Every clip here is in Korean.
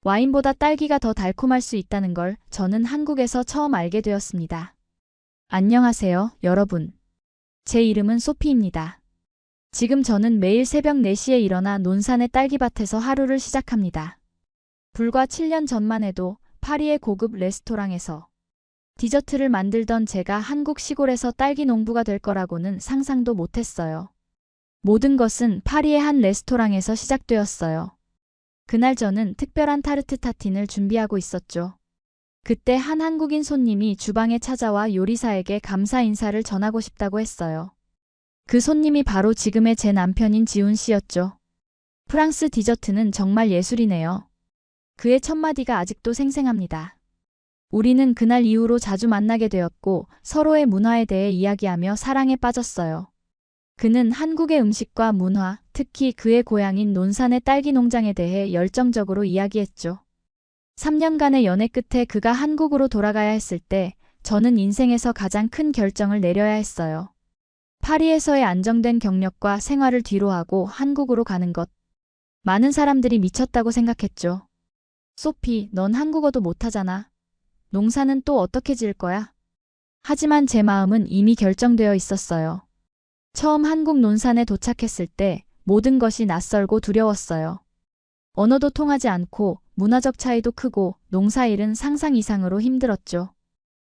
와인보다 딸기가 더 달콤할 수 있다는 걸 저는 한국에서 처음 알게 되었습니다. 안녕하세요, 여러분. 제 이름은 소피입니다. 지금 저는 매일 새벽 4시에 일어나 논산의 딸기밭에서 하루를 시작합니다. 불과 7년 전만 해도 파리의 고급 레스토랑에서 디저트를 만들던 제가 한국 시골에서 딸기 농부가 될 거라고는 상상도 못했어요. 모든 것은 파리의 한 레스토랑에서 시작되었어요. 그날 저는 특별한 타르트 타틴을 준비하고 있었죠. 그때 한 한국인 손님이 주방에 찾아와 요리사에게 감사 인사를 전하고 싶다고 했어요. 그 손님이 바로 지금의 제 남편인 지훈 씨였죠. 프랑스 디저트는 정말 예술이네요. 그의 첫마디가 아직도 생생합니다. 우리는 그날 이후로 자주 만나게 되었고 서로의 문화에 대해 이야기하며 사랑에 빠졌어요. 그는 한국의 음식과 문화, 특히 그의 고향인 논산의 딸기 농장에 대해 열정적으로 이야기했죠. 3년간의 연애 끝에 그가 한국으로 돌아가야 했을 때 저는 인생에서 가장 큰 결정을 내려야 했어요. 파리에서의 안정된 경력과 생활을 뒤로하고 한국으로 가는 것. 많은 사람들이 미쳤다고 생각했죠. 소피, 넌 한국어도 못하잖아. 농사는 또 어떻게 지을 거야? 하지만 제 마음은 이미 결정되어 있었어요. 처음 한국 논산에 도착했을 때 모든 것이 낯설고 두려웠어요. 언어도 통하지 않고 문화적 차이도 크고 농사일은 상상 이상으로 힘들었죠.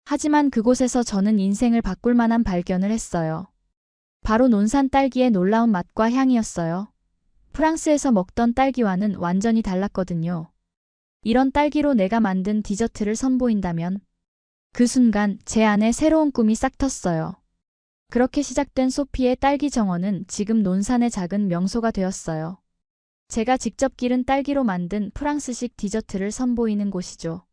하지만 그곳에서 저는 인생을 바꿀 만한 발견을 했어요. 바로 논산 딸기의 놀라운 맛과 향이었어요. 프랑스에서 먹던 딸기와는 완전히 달랐거든요. 이런 딸기로 내가 만든 디저트를 선보인다면 그 순간 제 안에 새로운 꿈이 싹 텄어요. 그렇게 시작된 소피의 딸기 정원은 지금 논산의 작은 명소가 되었어요. 제가 직접 기른 딸기로 만든 프랑스식 디저트를 선보이는 곳이죠.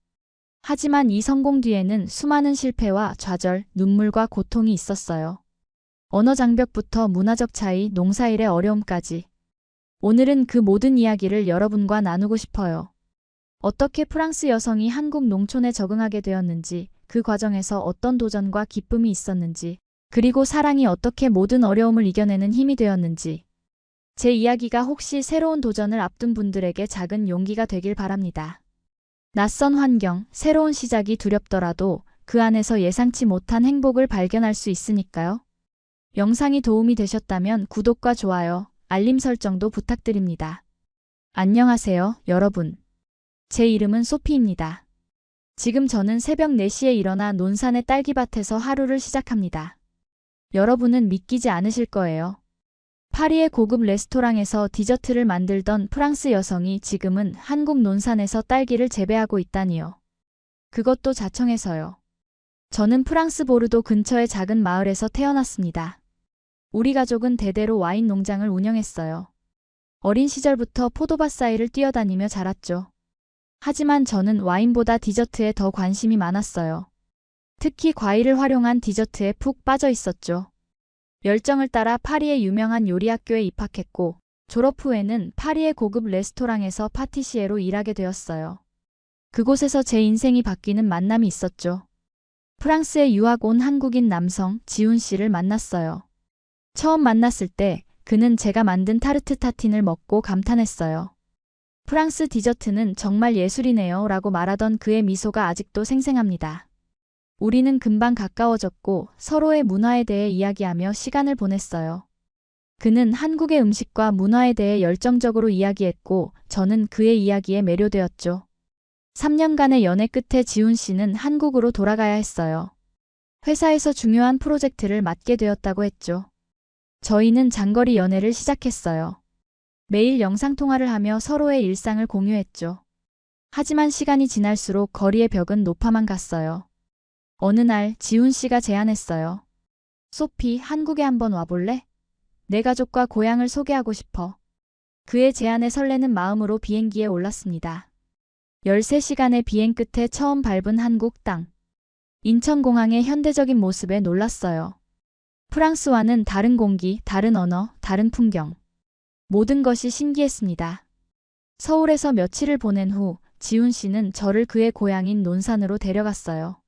하지만 이 성공 뒤에는 수많은 실패와 좌절, 눈물과 고통이 있었어요. 언어 장벽부터 문화적 차이, 농사일의 어려움까지. 오늘은 그 모든 이야기를 여러분과 나누고 싶어요. 어떻게 프랑스 여성이 한국 농촌에 적응하게 되었는지, 그 과정에서 어떤 도전과 기쁨이 있었는지, 그리고 사랑이 어떻게 모든 어려움을 이겨내는 힘이 되었는지. 제 이야기가 혹시 새로운 도전을 앞둔 분들에게 작은 용기가 되길 바랍니다. 낯선 환경, 새로운 시작이 두렵더라도 그 안에서 예상치 못한 행복을 발견할 수 있으니까요. 영상이 도움이 되셨다면 구독과 좋아요, 알림 설정도 부탁드립니다. 안녕하세요, 여러분. 제 이름은 소피입니다. 지금 저는 새벽 4시에 일어나 논산의 딸기밭에서 하루를 시작합니다. 여러분은 믿기지 않으실 거예요. 파리의 고급 레스토랑에서 디저트를 만들던 프랑스 여성이 지금은 한국 논산에서 딸기를 재배하고 있다니요. 그것도 자청해서요. 저는 프랑스 보르도 근처의 작은 마을에서 태어났습니다. 우리 가족은 대대로 와인 농장을 운영했어요. 어린 시절부터 포도밭 사이를 뛰어다니며 자랐죠. 하지만 저는 와인보다 디저트에 더 관심이 많았어요. 특히 과일을 활용한 디저트에 푹 빠져 있었죠. 열정을 따라 파리의 유명한 요리 학교에 입학했고 졸업 후에는 파리의 고급 레스토랑에서 파티시에로 일하게 되었어요. 그곳에서 제 인생이 바뀌는 만남이 있었죠. 프랑스에 유학 온 한국인 남성 지훈 씨를 만났어요. 처음 만났을 때 그는 제가 만든 타르트 타틴을 먹고 감탄했어요. 프랑스 디저트는 정말 예술이네요 라고 말하던 그의 미소가 아직도 생생합니다. 우리는 금방 가까워졌고 서로의 문화에 대해 이야기하며 시간을 보냈어요. 그는 한국의 음식과 문화에 대해 열정적으로 이야기했고 저는 그의 이야기에 매료되었죠. 3년간의 연애 끝에 지훈 씨는 한국으로 돌아가야 했어요. 회사에서 중요한 프로젝트를 맡게 되었다고 했죠. 저희는 장거리 연애를 시작했어요. 매일 영상통화를 하며 서로의 일상을 공유했죠. 하지만 시간이 지날수록 거리의 벽은 높아만 갔어요. 어느 날 지훈 씨가 제안했어요. 소피, 한국에 한번 와볼래? 내 가족과 고향을 소개하고 싶어. 그의 제안에 설레는 마음으로 비행기에 올랐습니다. 13시간의 비행 끝에 처음 밟은 한국 땅. 인천공항의 현대적인 모습에 놀랐어요. 프랑스와는 다른 공기, 다른 언어, 다른 풍경. 모든 것이 신기했습니다. 서울에서 며칠을 보낸 후 지훈 씨는 저를 그의 고향인 논산으로 데려갔어요.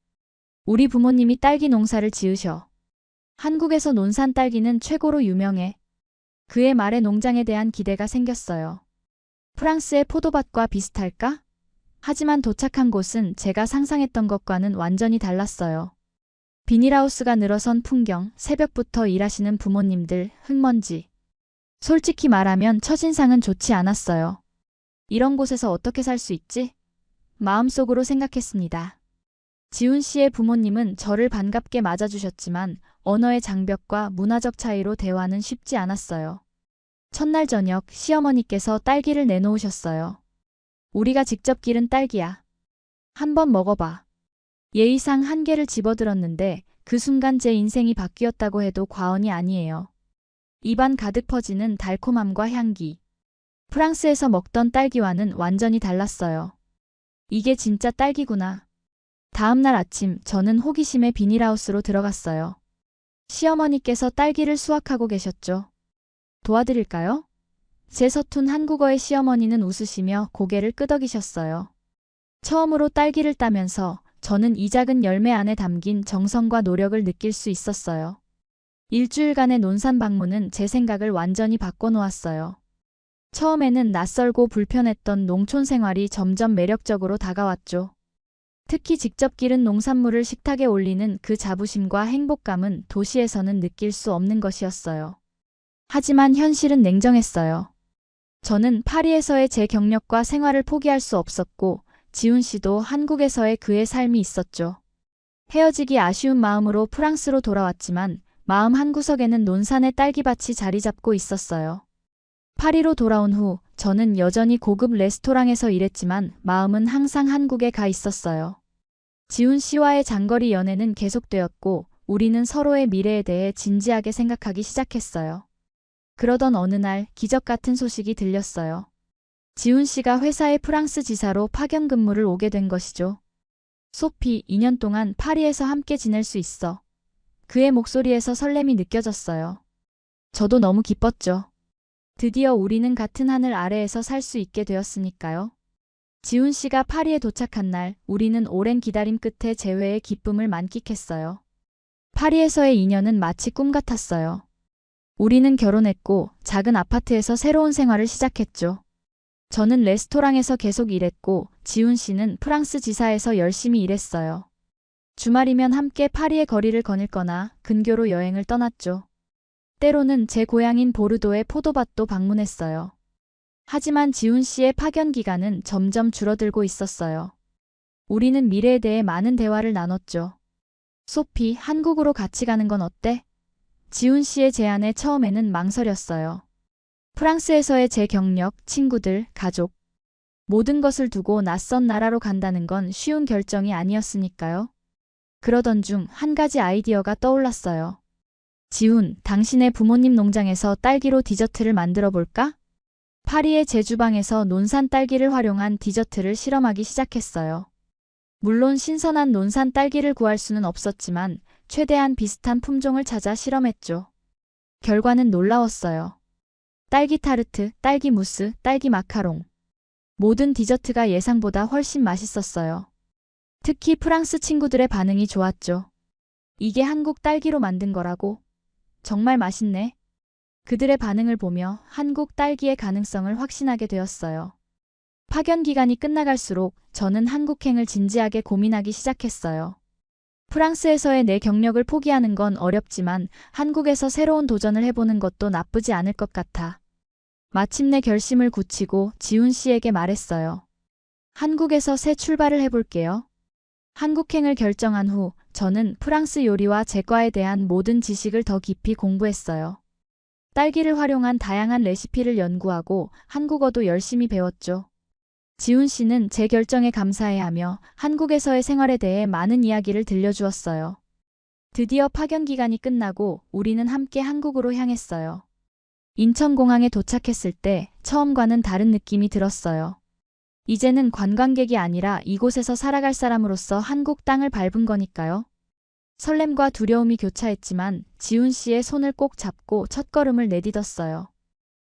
우리 부모님이 딸기 농사를 지으셔. 한국에서 논산 딸기는 최고로 유명해. 그의 말에 농장에 대한 기대가 생겼어요. 프랑스의 포도밭과 비슷할까? 하지만 도착한 곳은 제가 상상했던 것과는 완전히 달랐어요. 비닐하우스가 늘어선 풍경, 새벽부터 일하시는 부모님들, 흙먼지. 솔직히 말하면 첫인상은 좋지 않았어요. 이런 곳에서 어떻게 살 수 있지? 마음속으로 생각했습니다. 지훈 씨의 부모님은 저를 반갑게 맞아주셨지만 언어의 장벽과 문화적 차이로 대화는 쉽지 않았어요. 첫날 저녁 시어머니께서 딸기를 내놓으셨어요. 우리가 직접 기른 딸기야. 한번 먹어봐. 예의상 한 개를 집어들었는데 그 순간 제 인생이 바뀌었다고 해도 과언이 아니에요. 입안 가득 퍼지는 달콤함과 향기. 프랑스에서 먹던 딸기와는 완전히 달랐어요. 이게 진짜 딸기구나. 다음 날 아침 저는 호기심에 비닐하우스로 들어갔어요. 시어머니께서 딸기를 수확하고 계셨죠. 도와드릴까요? 제 서툰 한국어의 시어머니는 웃으시며 고개를 끄덕이셨어요. 처음으로 딸기를 따면서 저는 이 작은 열매 안에 담긴 정성과 노력을 느낄 수 있었어요. 일주일간의 논산 방문은 제 생각을 완전히 바꿔놓았어요. 처음에는 낯설고 불편했던 농촌 생활이 점점 매력적으로 다가왔죠. 특히 직접 기른 농산물을 식탁에 올리는 그 자부심과 행복감은 도시에서는 느낄 수 없는 것이었어요. 하지만 현실은 냉정했어요. 저는 파리에서의 제 경력과 생활을 포기할 수 없었고 지훈 씨도 한국에서의 그의 삶이 있었죠. 헤어지기 아쉬운 마음으로 프랑스로 돌아왔지만 마음 한구석에는 논산의 딸기밭이 자리 잡고 있었어요. 파리로 돌아온 후 저는 여전히 고급 레스토랑에서 일했지만 마음은 항상 한국에 가 있었어요. 지훈 씨와의 장거리 연애는 계속되었고 우리는 서로의 미래에 대해 진지하게 생각하기 시작했어요. 그러던 어느 날 기적 같은 소식이 들렸어요. 지훈 씨가 회사의 프랑스 지사로 파견 근무를 오게 된 것이죠. 소피, 2년 동안 파리에서 함께 지낼 수 있어. 그의 목소리에서 설렘이 느껴졌어요. 저도 너무 기뻤죠. 드디어 우리는 같은 하늘 아래에서 살 수 있게 되었으니까요. 지훈 씨가 파리에 도착한 날 우리는 오랜 기다림 끝에 재회의 기쁨을 만끽했어요. 파리에서의 인연은 마치 꿈 같았어요. 우리는 결혼했고 작은 아파트에서 새로운 생활을 시작했죠. 저는 레스토랑에서 계속 일했고 지훈 씨는 프랑스 지사에서 열심히 일했어요. 주말이면 함께 파리의 거리를 거닐거나 근교로 여행을 떠났죠. 때로는 제 고향인 보르도의 포도밭도 방문했어요. 하지만 지훈 씨의 파견 기간은 점점 줄어들고 있었어요. 우리는 미래에 대해 많은 대화를 나눴죠. 소피, 한국으로 같이 가는 건 어때? 지훈 씨의 제안에 처음에는 망설였어요. 프랑스에서의 제 경력, 친구들, 가족, 모든 것을 두고 낯선 나라로 간다는 건 쉬운 결정이 아니었으니까요. 그러던 중 한 가지 아이디어가 떠올랐어요. 지훈, 당신의 부모님 농장에서 딸기로 디저트를 만들어 볼까? 파리의 제 주방에서 논산 딸기를 활용한 디저트를 실험하기 시작했어요. 물론 신선한 논산 딸기를 구할 수는 없었지만 최대한 비슷한 품종을 찾아 실험했죠. 결과는 놀라웠어요. 딸기 타르트, 딸기 무스, 딸기 마카롱. 모든 디저트가 예상보다 훨씬 맛있었어요. 특히 프랑스 친구들의 반응이 좋았죠. 이게 한국 딸기로 만든 거라고? 정말 맛있네. 그들의 반응을 보며 한국 딸기의 가능성을 확신하게 되었어요. 파견 기간이 끝나갈수록 저는 한국행을 진지하게 고민하기 시작했어요. 프랑스에서의 내 경력을 포기하는 건 어렵지만 한국에서 새로운 도전을 해보는 것도 나쁘지 않을 것 같아. 마침내 결심을 굳히고 지훈 씨에게 말했어요. 한국에서 새 출발을 해볼게요. 한국행을 결정한 후 저는 프랑스 요리와 제과에 대한 모든 지식을 더 깊이 공부했어요. 딸기를 활용한 다양한 레시피를 연구하고 한국어도 열심히 배웠죠. 지훈 씨는 제 결정에 감사해하며 한국에서의 생활에 대해 많은 이야기를 들려주었어요. 드디어 파견 기간이 끝나고 우리는 함께 한국으로 향했어요. 인천공항에 도착했을 때 처음과는 다른 느낌이 들었어요. 이제는 관광객이 아니라 이곳에서 살아갈 사람으로서 한국 땅을 밟은 거니까요. 설렘과 두려움이 교차했지만 지훈 씨의 손을 꼭 잡고 첫걸음을 내딛었어요.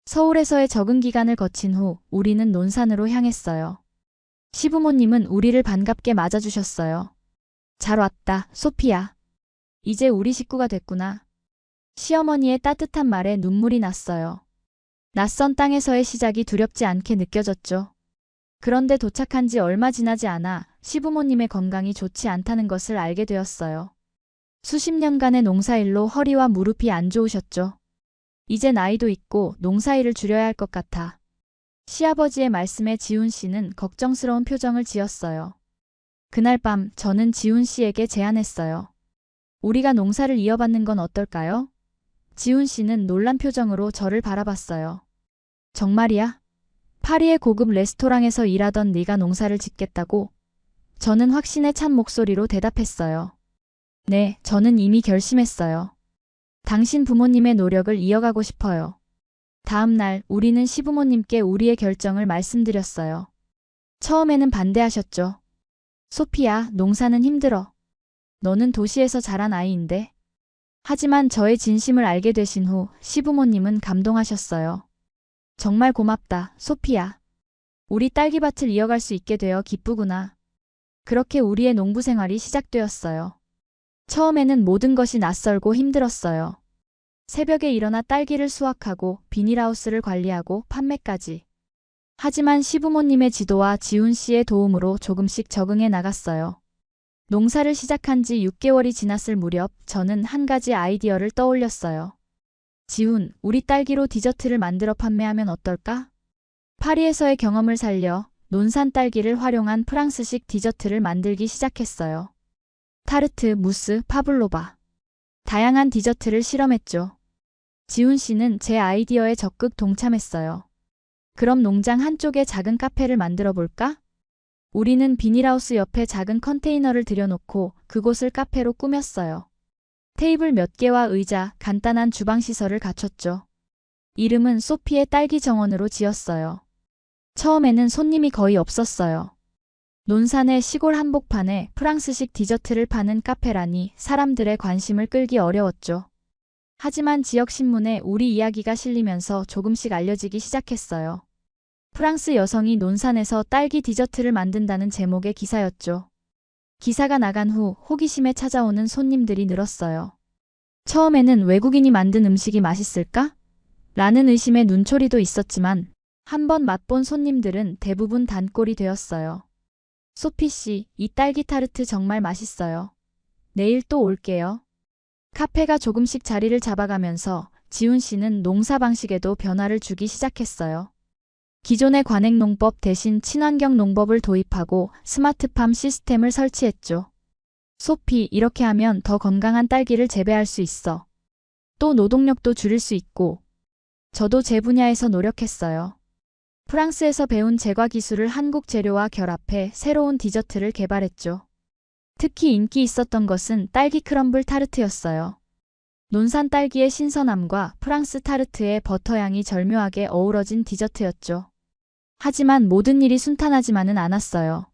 서울에서의 적응 기간을 거친 후 우리는 논산으로 향했어요. 시부모님은 우리를 반갑게 맞아주셨어요. 잘 왔다, 소피야. 이제 우리 식구가 됐구나. 시어머니의 따뜻한 말에 눈물이 났어요. 낯선 땅에서의 시작이 두렵지 않게 느껴졌죠. 그런데 도착한 지 얼마 지나지 않아 시부모님의 건강이 좋지 않다는 것을 알게 되었어요. 수십 년간의 농사일로 허리와 무릎이 안 좋으셨죠. 이제 나이도 있고 농사일을 줄여야 할 것 같아. 시아버지의 말씀에 지훈 씨는 걱정스러운 표정을 지었어요. 그날 밤 저는 지훈 씨에게 제안했어요. 우리가 농사를 이어받는 건 어떨까요? 지훈 씨는 놀란 표정으로 저를 바라봤어요. 정말이야? 파리의 고급 레스토랑에서 일하던 네가 농사를 짓겠다고? 저는 확신에 찬 목소리로 대답했어요. 네, 저는 이미 결심했어요. 당신 부모님의 노력을 이어가고 싶어요. 다음 날 우리는 시부모님께 우리의 결정을 말씀드렸어요. 처음에는 반대하셨죠. 소피야, 농사는 힘들어. 너는 도시에서 자란 아이인데. 하지만 저의 진심을 알게 되신 후 시부모님은 감동하셨어요. 정말 고맙다, 소피야. 우리 딸기밭을 이어갈 수 있게 되어 기쁘구나. 그렇게 우리의 농부 생활이 시작되었어요. 처음에는 모든 것이 낯설고 힘들었어요. 새벽에 일어나 딸기를 수확하고 비닐하우스를 관리하고 판매까지. 하지만 시부모님의 지도와 지훈 씨의 도움으로 조금씩 적응해 나갔어요. 농사를 시작한 지 6개월이 지났을 무렵 저는 한 가지 아이디어를 떠올렸어요. 지훈, 우리 딸기로 디저트를 만들어 판매하면 어떨까? 파리에서의 경험을 살려 논산 딸기를 활용한 프랑스식 디저트를 만들기 시작했어요. 타르트, 무스, 파블로바. 다양한 디저트를 실험했죠. 지훈 씨는 제 아이디어에 적극 동참했어요. 그럼 농장 한쪽에 작은 카페를 만들어 볼까? 우리는 비닐하우스 옆에 작은 컨테이너를 들여놓고 그곳을 카페로 꾸몄어요. 테이블 몇 개와 의자, 간단한 주방 시설을 갖췄죠. 이름은 소피의 딸기 정원으로 지었어요. 처음에는 손님이 거의 없었어요. 논산의 시골 한복판에 프랑스식 디저트를 파는 카페라니 사람들의 관심을 끌기 어려웠죠. 하지만 지역 신문에 우리 이야기가 실리면서 조금씩 알려지기 시작했어요. 프랑스 여성이 논산에서 딸기 디저트를 만든다는 제목의 기사였죠. 기사가 나간 후 호기심에 찾아오는 손님들이 늘었어요. 처음에는 외국인이 만든 음식이 맛있을까? 라는 의심의 눈초리도 있었지만 한번 맛본 손님들은 대부분 단골이 되었어요. 소피 씨, 이 딸기 타르트 정말 맛있어요. 내일 또 올게요. 카페가 조금씩 자리를 잡아가면서 지훈 씨는 농사 방식에도 변화를 주기 시작했어요. 기존의 관행농법 대신 친환경 농법을 도입하고 스마트팜 시스템을 설치했죠. 소피, 이렇게 하면 더 건강한 딸기를 재배할 수 있어. 또 노동력도 줄일 수 있고. 저도 제 분야에서 노력했어요. 프랑스에서 배운 제과 기술을 한국 재료와 결합해 새로운 디저트를 개발했죠. 특히 인기 있었던 것은 딸기 크럼블 타르트였어요. 논산 딸기의 신선함과 프랑스 타르트의 버터향이 절묘하게 어우러진 디저트였죠. 하지만 모든 일이 순탄하지만은 않았어요.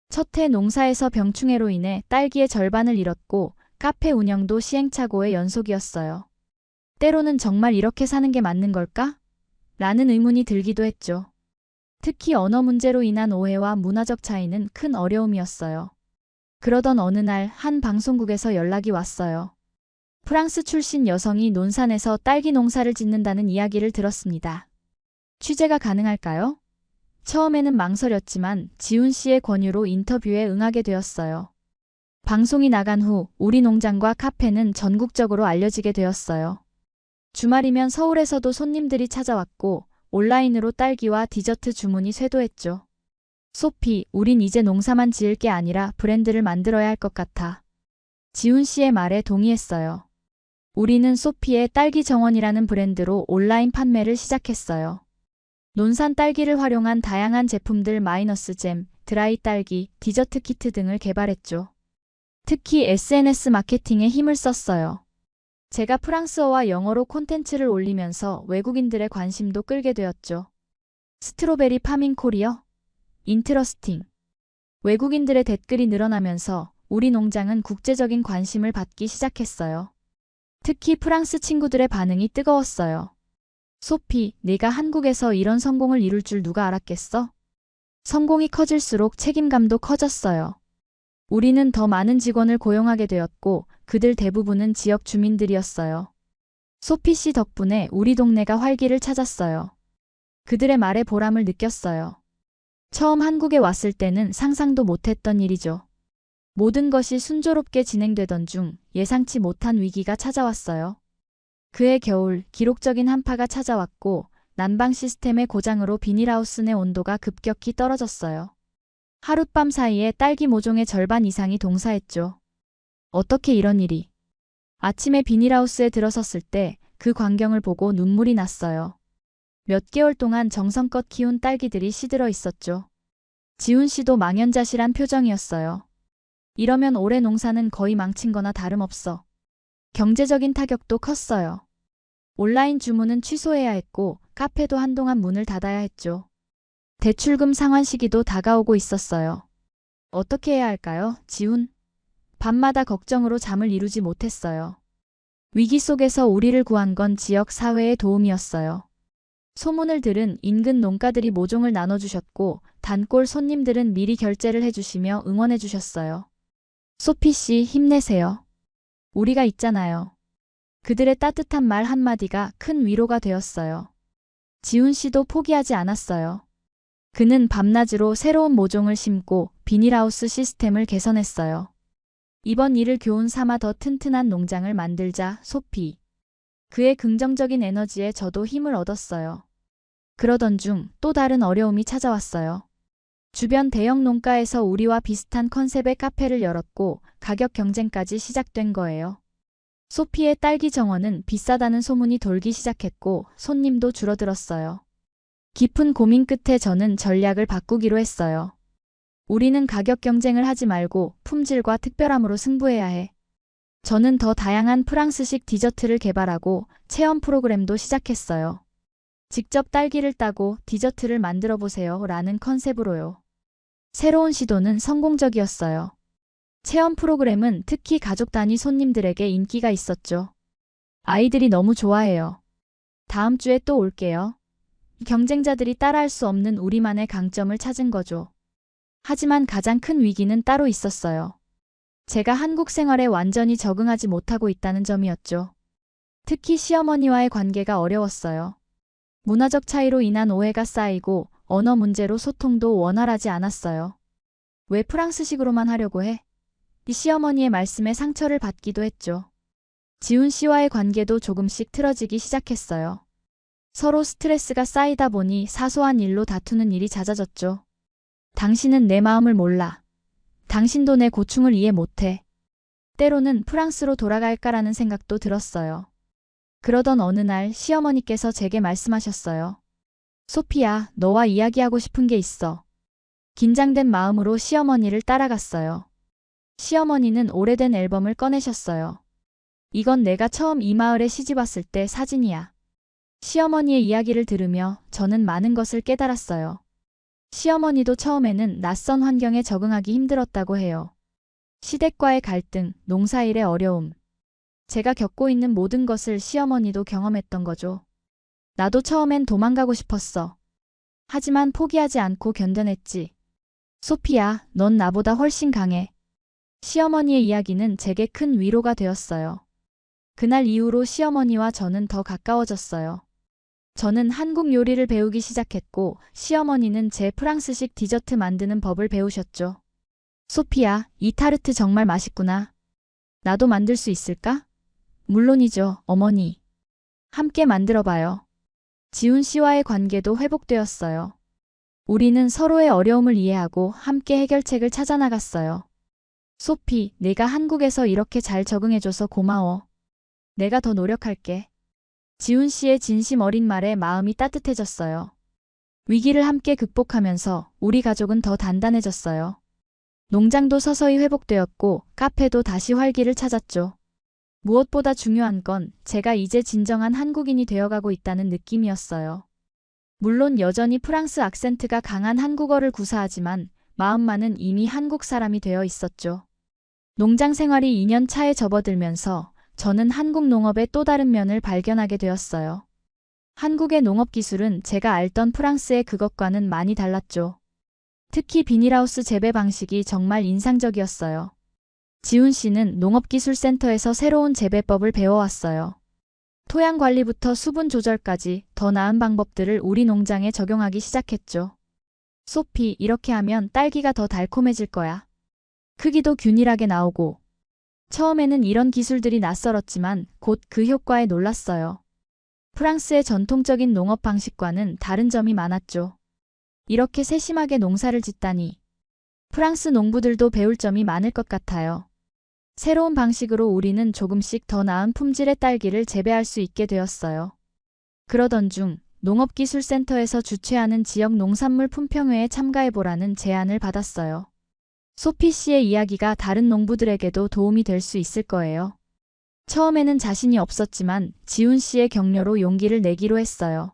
첫 해 농사에서 병충해로 인해 딸기의 절반을 잃었고 카페 운영도 시행착오의 연속이었어요. 때로는 정말 이렇게 사는 게 맞는 걸까? 라는 의문이 들기도 했죠. 특히 언어 문제로 인한 오해와 문화적 차이는 큰 어려움이었어요. 그러던 어느 날 한 방송국에서 연락이 왔어요. 프랑스 출신 여성이 논산에서 딸기 농사를 짓는다는 이야기를 들었습니다. 취재가 가능할까요? 처음에는 망설였지만 지훈 씨의 권유로 인터뷰에 응하게 되었어요. 방송이 나간 후 우리 농장과 카페는 전국적으로 알려지게 되었어요. 주말이면 서울에서도 손님들이 찾아왔고 온라인으로 딸기와 디저트 주문이 쇄도했죠. 소피, 우린 이제 농사만 지을 게 아니라 브랜드를 만들어야 할 것 같아. 지훈 씨의 말에 동의했어요. 우리는 소피의 딸기 정원이라는 브랜드로 온라인 판매를 시작했어요. 논산 딸기를 활용한 다양한 제품들 마이너스 잼, 드라이 딸기, 디저트 키트 등을 개발했죠. 특히 SNS 마케팅에 힘을 썼어요. 제가 프랑스어와 영어로 콘텐츠를 올리면서 외국인들의 관심도 끌게 되었죠. 스트로베리 파밍 코리어? 인트러스팅. 외국인들의 댓글이 늘어나면서 우리 농장은 국제적인 관심을 받기 시작했어요. 특히 프랑스 친구들의 반응이 뜨거웠어요. 소피, 네가 한국에서 이런 성공을 이룰 줄 누가 알았겠어? 성공이 커질수록 책임감도 커졌어요. 우리는 더 많은 직원을 고용하게 되었고 그들 대부분은 지역 주민들이었어요. 소피 씨 덕분에 우리 동네가 활기를 찾았어요. 그들의 말에 보람을 느꼈어요. 처음 한국에 왔을 때는 상상도 못했던 일이죠. 모든 것이 순조롭게 진행되던 중 예상치 못한 위기가 찾아왔어요. 그해 겨울 기록적인 한파가 찾아왔고 난방 시스템의 고장으로 비닐하우스 내 온도가 급격히 떨어졌어요. 하룻밤 사이에 딸기 모종의 절반 이상이 동사했죠. 어떻게 이런 일이? 아침에 비닐하우스에 들어섰을 때 그 광경을 보고 눈물이 났어요. 몇 개월 동안 정성껏 키운 딸기들이 시들어 있었죠. 지훈 씨도 망연자실한 표정이었어요. 이러면 올해 농사는 거의 망친 거나 다름없어. 경제적인 타격도 컸어요. 온라인 주문은 취소해야 했고 카페도 한동안 문을 닫아야 했죠. 대출금 상환 시기도 다가오고 있었어요. 어떻게 해야 할까요, 지훈? 밤마다 걱정으로 잠을 이루지 못했어요. 위기 속에서 우리를 구한 건 지역 사회의 도움이었어요. 소문을 들은 인근 농가들이 모종을 나눠주셨고 단골 손님들은 미리 결제를 해주시며 응원해주셨어요. 소피 씨 힘내세요. 우리가 있잖아요. 그들의 따뜻한 말 한마디가 큰 위로가 되었어요. 지훈 씨도 포기하지 않았어요. 그는 밤낮으로 새로운 모종을 심고 비닐하우스 시스템을 개선했어요. 이번 일을 교훈 삼아 더 튼튼한 농장을 만들자, 소피. 그의 긍정적인 에너지에 저도 힘을 얻었어요. 그러던 중 또 다른 어려움이 찾아왔어요. 주변 대형 농가에서 우리와 비슷한 컨셉의 카페를 열었고 가격 경쟁까지 시작된 거예요. 소피의 딸기 정원은 비싸다는 소문이 돌기 시작했고 손님도 줄어들었어요. 깊은 고민 끝에 저는 전략을 바꾸기로 했어요. 우리는 가격 경쟁을 하지 말고 품질과 특별함으로 승부해야 해. 저는 더 다양한 프랑스식 디저트를 개발하고 체험 프로그램도 시작했어요. 직접 딸기를 따고 디저트를 만들어 보세요 라는 컨셉으로요. 새로운 시도는 성공적이었어요. 체험 프로그램은 특히 가족 단위 손님들에게 인기가 있었죠. 아이들이 너무 좋아해요. 다음 주에 또 올게요. 경쟁자들이 따라할 수 없는 우리만의 강점을 찾은 거죠. 하지만 가장 큰 위기는 따로 있었어요. 제가 한국 생활에 완전히 적응하지 못하고 있다는 점이었죠. 특히 시어머니와의 관계가 어려웠어요. 문화적 차이로 인한 오해가 쌓이고 언어 문제로 소통도 원활하지 않았어요. 왜 프랑스식으로만 하려고 해? 이 시어머니의 말씀에 상처를 받기도 했죠. 지훈 씨와의 관계도 조금씩 틀어지기 시작했어요. 서로 스트레스가 쌓이다 보니 사소한 일로 다투는 일이 잦아졌죠. 당신은 내 마음을 몰라. 당신도 내 고충을 이해 못해. 때로는 프랑스로 돌아갈까라는 생각도 들었어요. 그러던 어느 날 시어머니께서 제게 말씀하셨어요. 소피야, 너와 이야기하고 싶은 게 있어. 긴장된 마음으로 시어머니를 따라갔어요. 시어머니는 오래된 앨범을 꺼내셨어요. 이건 내가 처음 이 마을에 시집 왔을 때 사진이야. 시어머니의 이야기를 들으며 저는 많은 것을 깨달았어요. 시어머니도 처음에는 낯선 환경에 적응하기 힘들었다고 해요. 시댁과의 갈등, 농사일의 어려움. 제가 겪고 있는 모든 것을 시어머니도 경험했던 거죠. 나도 처음엔 도망가고 싶었어. 하지만 포기하지 않고 견뎌냈지. 소피야, 넌 나보다 훨씬 강해. 시어머니의 이야기는 제게 큰 위로가 되었어요. 그날 이후로 시어머니와 저는 더 가까워졌어요. 저는 한국 요리를 배우기 시작했고 시어머니는 제 프랑스식 디저트 만드는 법을 배우셨죠. 소피야, 이 타르트 정말 맛있구나. 나도 만들 수 있을까? 물론이죠, 어머니. 함께 만들어봐요. 지훈 씨와의 관계도 회복되었어요. 우리는 서로의 어려움을 이해하고 함께 해결책을 찾아 나갔어요. 소피, 내가 한국에서 이렇게 잘 적응해줘서 고마워. 내가 더 노력할게. 지훈 씨의 진심 어린 말에 마음이 따뜻해졌어요. 위기를 함께 극복하면서 우리 가족은 더 단단해졌어요. 농장도 서서히 회복되었고 카페도 다시 활기를 찾았죠. 무엇보다 중요한 건 제가 이제 진정한 한국인이 되어가고 있다는 느낌이었어요. 물론 여전히 프랑스 악센트가 강한 한국어를 구사하지만 마음만은 이미 한국 사람이 되어 있었죠. 농장 생활이 2년 차에 접어들면서 저는 한국 농업의 또 다른 면을 발견하게 되었어요. 한국의 농업 기술은 제가 알던 프랑스의 그것과는 많이 달랐죠. 특히 비닐하우스 재배 방식이 정말 인상적이었어요. 지훈 씨는 농업기술센터에서 새로운 재배법을 배워왔어요. 토양 관리부터 수분 조절까지 더 나은 방법들을 우리 농장에 적용하기 시작했죠. 소피, 이렇게 하면 딸기가 더 달콤해질 거야. 크기도 균일하게 나오고. 처음에는 이런 기술들이 낯설었지만 곧 그 효과에 놀랐어요. 프랑스의 전통적인 농업 방식과는 다른 점이 많았죠. 이렇게 세심하게 농사를 짓다니. 프랑스 농부들도 배울 점이 많을 것 같아요. 새로운 방식으로 우리는 조금씩 더 나은 품질의 딸기를 재배할 수 있게 되었어요. 그러던 중 농업기술센터에서 주최하는 지역 농산물 품평회에 참가해보라는 제안을 받았어요. 소피 씨의 이야기가 다른 농부들에게도 도움이 될 수 있을 거예요. 처음에는 자신이 없었지만 지훈 씨의 격려로 용기를 내기로 했어요.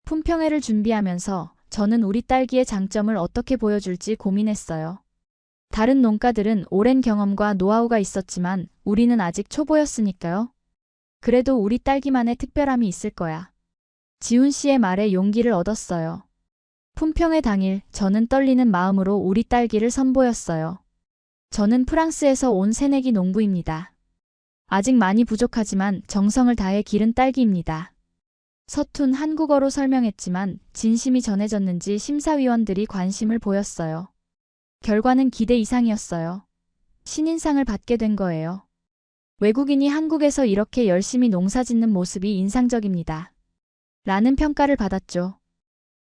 품평회를 준비하면서 저는 우리 딸기의 장점을 어떻게 보여줄지 고민했어요. 다른 농가들은 오랜 경험과 노하우가 있었지만 우리는 아직 초보였으니까요. 그래도 우리 딸기만의 특별함이 있을 거야. 지훈 씨의 말에 용기를 얻었어요. 품평회 당일 저는 떨리는 마음으로 우리 딸기를 선보였어요. 저는 프랑스에서 온 새내기 농부입니다. 아직 많이 부족하지만 정성을 다해 기른 딸기입니다. 서툰 한국어로 설명했지만 진심이 전해졌는지 심사위원들이 관심을 보였어요. 결과는 기대 이상이었어요. 신인상을 받게 된 거예요. 외국인이 한국에서 이렇게 열심히 농사 짓는 모습이 인상적입니다. 라는 평가를 받았죠.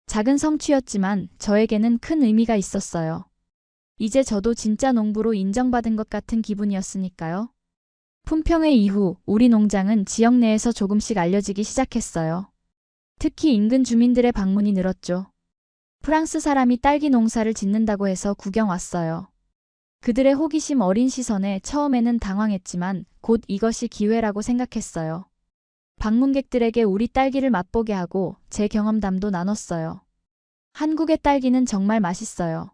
작은 성취였지만 저에게는 큰 의미가 있었어요. 이제 저도 진짜 농부로 인정받은 것 같은 기분이었으니까요. 품평회 이후 우리 농장은 지역 내에서 조금씩 알려지기 시작했어요. 특히 인근 주민들의 방문이 늘었죠. 프랑스 사람이 딸기 농사를 짓는다고 해서 구경 왔어요. 그들의 호기심 어린 시선에 처음에는 당황했지만 곧 이것이 기회라고 생각했어요. 방문객들에게 우리 딸기를 맛보게 하고 제 경험담도 나눴어요. 한국의 딸기는 정말 맛있어요.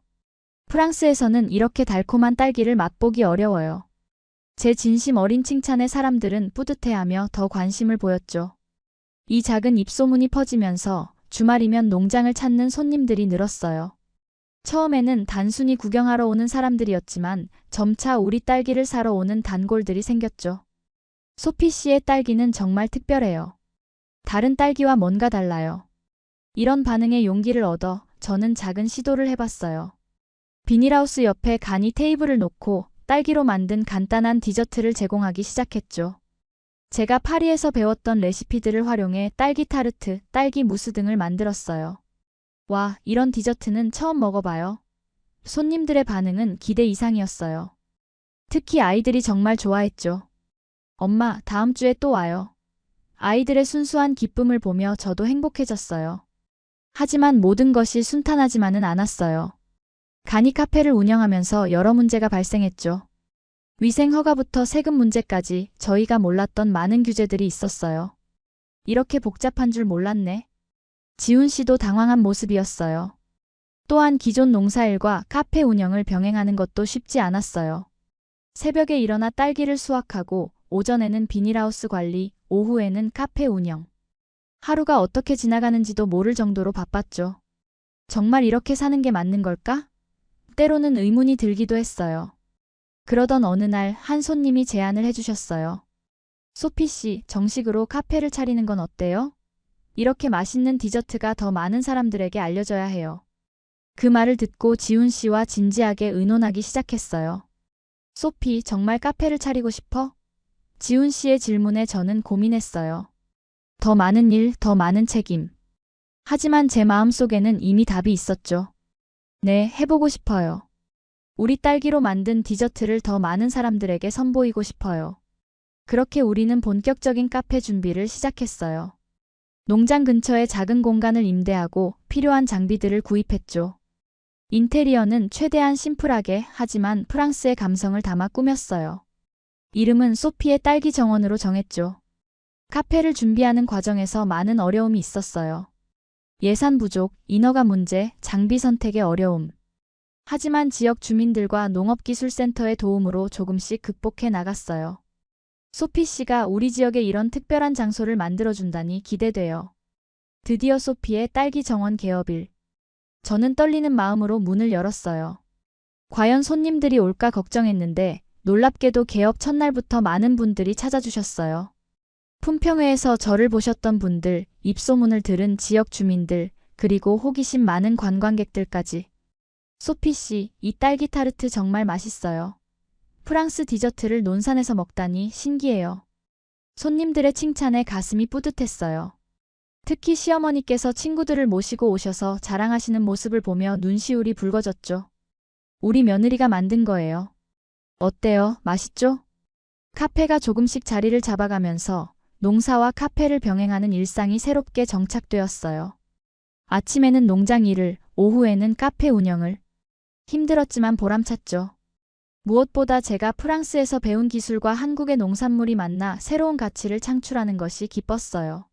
프랑스에서는 이렇게 달콤한 딸기를 맛보기 어려워요. 제 진심 어린 칭찬에 사람들은 뿌듯해하며 더 관심을 보였죠. 이 작은 입소문이 퍼지면서 주말이면 농장을 찾는 손님들이 늘었어요. 처음에는 단순히 구경하러 오는 사람들이었지만 점차 우리 딸기를 사러 오는 단골들이 생겼죠. 소피 씨의 딸기는 정말 특별해요. 다른 딸기와 뭔가 달라요. 이런 반응에 용기를 얻어 저는 작은 시도를 해봤어요. 비닐하우스 옆에 간이 테이블을 놓고 딸기로 만든 간단한 디저트를 제공하기 시작했죠. 제가 파리에서 배웠던 레시피들을 활용해 딸기 타르트, 딸기 무스 등을 만들었어요. 와, 이런 디저트는 처음 먹어봐요. 손님들의 반응은 기대 이상이었어요. 특히 아이들이 정말 좋아했죠. 엄마, 다음 주에 또 와요. 아이들의 순수한 기쁨을 보며 저도 행복해졌어요. 하지만 모든 것이 순탄하지만은 않았어요. 간이 카페를 운영하면서 여러 문제가 발생했죠. 위생 허가부터 세금 문제까지 저희가 몰랐던 많은 규제들이 있었어요. 이렇게 복잡한 줄 몰랐네. 지훈 씨도 당황한 모습이었어요. 또한 기존 농사일과 카페 운영을 병행하는 것도 쉽지 않았어요. 새벽에 일어나 딸기를 수확하고 오전에는 비닐하우스 관리, 오후에는 카페 운영. 하루가 어떻게 지나가는지도 모를 정도로 바빴죠. 정말 이렇게 사는 게 맞는 걸까? 때로는 의문이 들기도 했어요. 그러던 어느 날 한 손님이 제안을 해주셨어요. 소피 씨, 정식으로 카페를 차리는 건 어때요? 이렇게 맛있는 디저트가 더 많은 사람들에게 알려져야 해요. 그 말을 듣고 지훈 씨와 진지하게 의논하기 시작했어요. 소피, 정말 카페를 차리고 싶어? 지훈 씨의 질문에 저는 고민했어요. 더 많은 일, 더 많은 책임. 하지만 제 마음속에는 이미 답이 있었죠. 네, 해보고 싶어요. 우리 딸기로 만든 디저트를 더 많은 사람들에게 선보이고 싶어요. 그렇게 우리는 본격적인 카페 준비를 시작했어요. 농장 근처에 작은 공간을 임대하고 필요한 장비들을 구입했죠. 인테리어는 최대한 심플하게 하지만 프랑스의 감성을 담아 꾸몄어요. 이름은 소피의 딸기 정원으로 정했죠. 카페를 준비하는 과정에서 많은 어려움이 있었어요. 예산 부족, 인허가 문제, 장비 선택의 어려움. 하지만 지역 주민들과 농업기술센터의 도움으로 조금씩 극복해 나갔어요. 소피 씨가 우리 지역에 이런 특별한 장소를 만들어준다니 기대돼요. 드디어 소피의 딸기 정원 개업일. 저는 떨리는 마음으로 문을 열었어요. 과연 손님들이 올까 걱정했는데 놀랍게도 개업 첫날부터 많은 분들이 찾아주셨어요. 품평회에서 저를 보셨던 분들, 입소문을 들은 지역 주민들, 그리고 호기심 많은 관광객들까지. 소피 씨, 이 딸기 타르트 정말 맛있어요. 프랑스 디저트를 논산에서 먹다니 신기해요. 손님들의 칭찬에 가슴이 뿌듯했어요. 특히 시어머니께서 친구들을 모시고 오셔서 자랑하시는 모습을 보며 눈시울이 붉어졌죠. 우리 며느리가 만든 거예요. 어때요? 맛있죠? 카페가 조금씩 자리를 잡아가면서 농사와 카페를 병행하는 일상이 새롭게 정착되었어요. 아침에는 농장 일을, 오후에는 카페 운영을. 힘들었지만 보람찼죠. 무엇보다 제가 프랑스에서 배운 기술과 한국의 농산물이 만나 새로운 가치를 창출하는 것이 기뻤어요.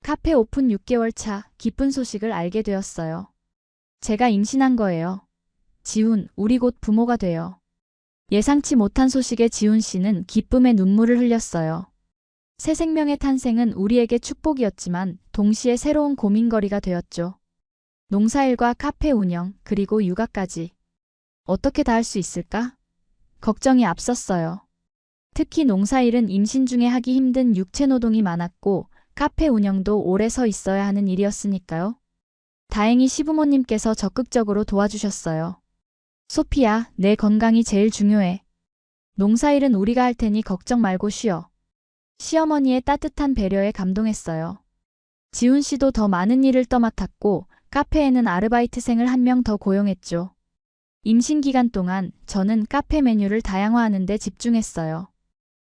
카페 오픈 6개월 차 기쁜 소식을 알게 되었어요. 제가 임신한 거예요. 지훈, 우리 곧 부모가 돼요. 예상치 못한 소식에 지훈 씨는 기쁨의 눈물을 흘렸어요. 새 생명의 탄생은 우리에게 축복이었지만 동시에 새로운 고민거리가 되었죠. 농사일과 카페 운영, 그리고 육아까지. 어떻게 다 할 수 있을까? 걱정이 앞섰어요. 특히 농사일은 임신 중에 하기 힘든 육체노동이 많았고 카페 운영도 오래 서 있어야 하는 일이었으니까요. 다행히 시부모님께서 적극적으로 도와주셨어요. 소피야, 내 건강이 제일 중요해. 농사일은 우리가 할 테니 걱정 말고 쉬어. 시어머니의 따뜻한 배려에 감동했어요. 지훈 씨도 더 많은 일을 떠맡았고 카페에는 아르바이트생을 한 명 더 고용했죠. 임신 기간 동안 저는 카페 메뉴를 다양화하는 데 집중했어요.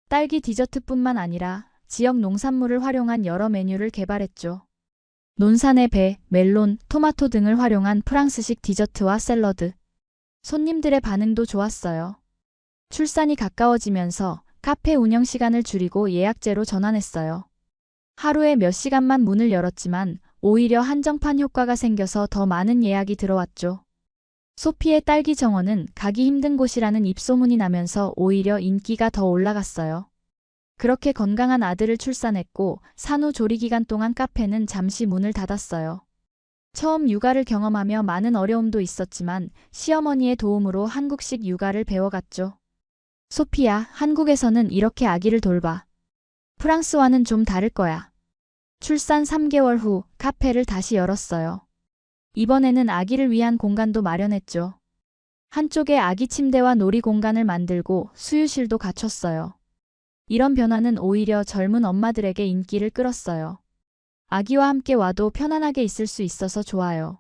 딸기 디저트뿐만 아니라 지역 농산물을 활용한 여러 메뉴를 개발했죠. 논산의 배, 멜론, 토마토 등을 활용한 프랑스식 디저트와 샐러드. 손님들의 반응도 좋았어요. 출산이 가까워지면서 카페 운영 시간을 줄이고 예약제로 전환했어요. 하루에 몇 시간만 문을 열었지만 오히려 한정판 효과가 생겨서 더 많은 예약이 들어왔죠. 소피의 딸기 정원은 가기 힘든 곳이라는 입소문이 나면서 오히려 인기가 더 올라갔어요. 그렇게 건강한 아들을 출산했고 산후 조리 기간 동안 카페는 잠시 문을 닫았어요. 처음 육아를 경험하며 많은 어려움도 있었지만 시어머니의 도움으로 한국식 육아를 배워갔죠. 소피야, 한국에서는 이렇게 아기를 돌봐. 프랑스와는 좀 다를 거야. 출산 3개월 후 카페를 다시 열었어요. 이번에는 아기를 위한 공간도 마련했죠. 한쪽에 아기 침대와 놀이 공간을 만들고 수유실도 갖췄어요. 이런 변화는 오히려 젊은 엄마들에게 인기를 끌었어요. 아기와 함께 와도 편안하게 있을 수 있어서 좋아요.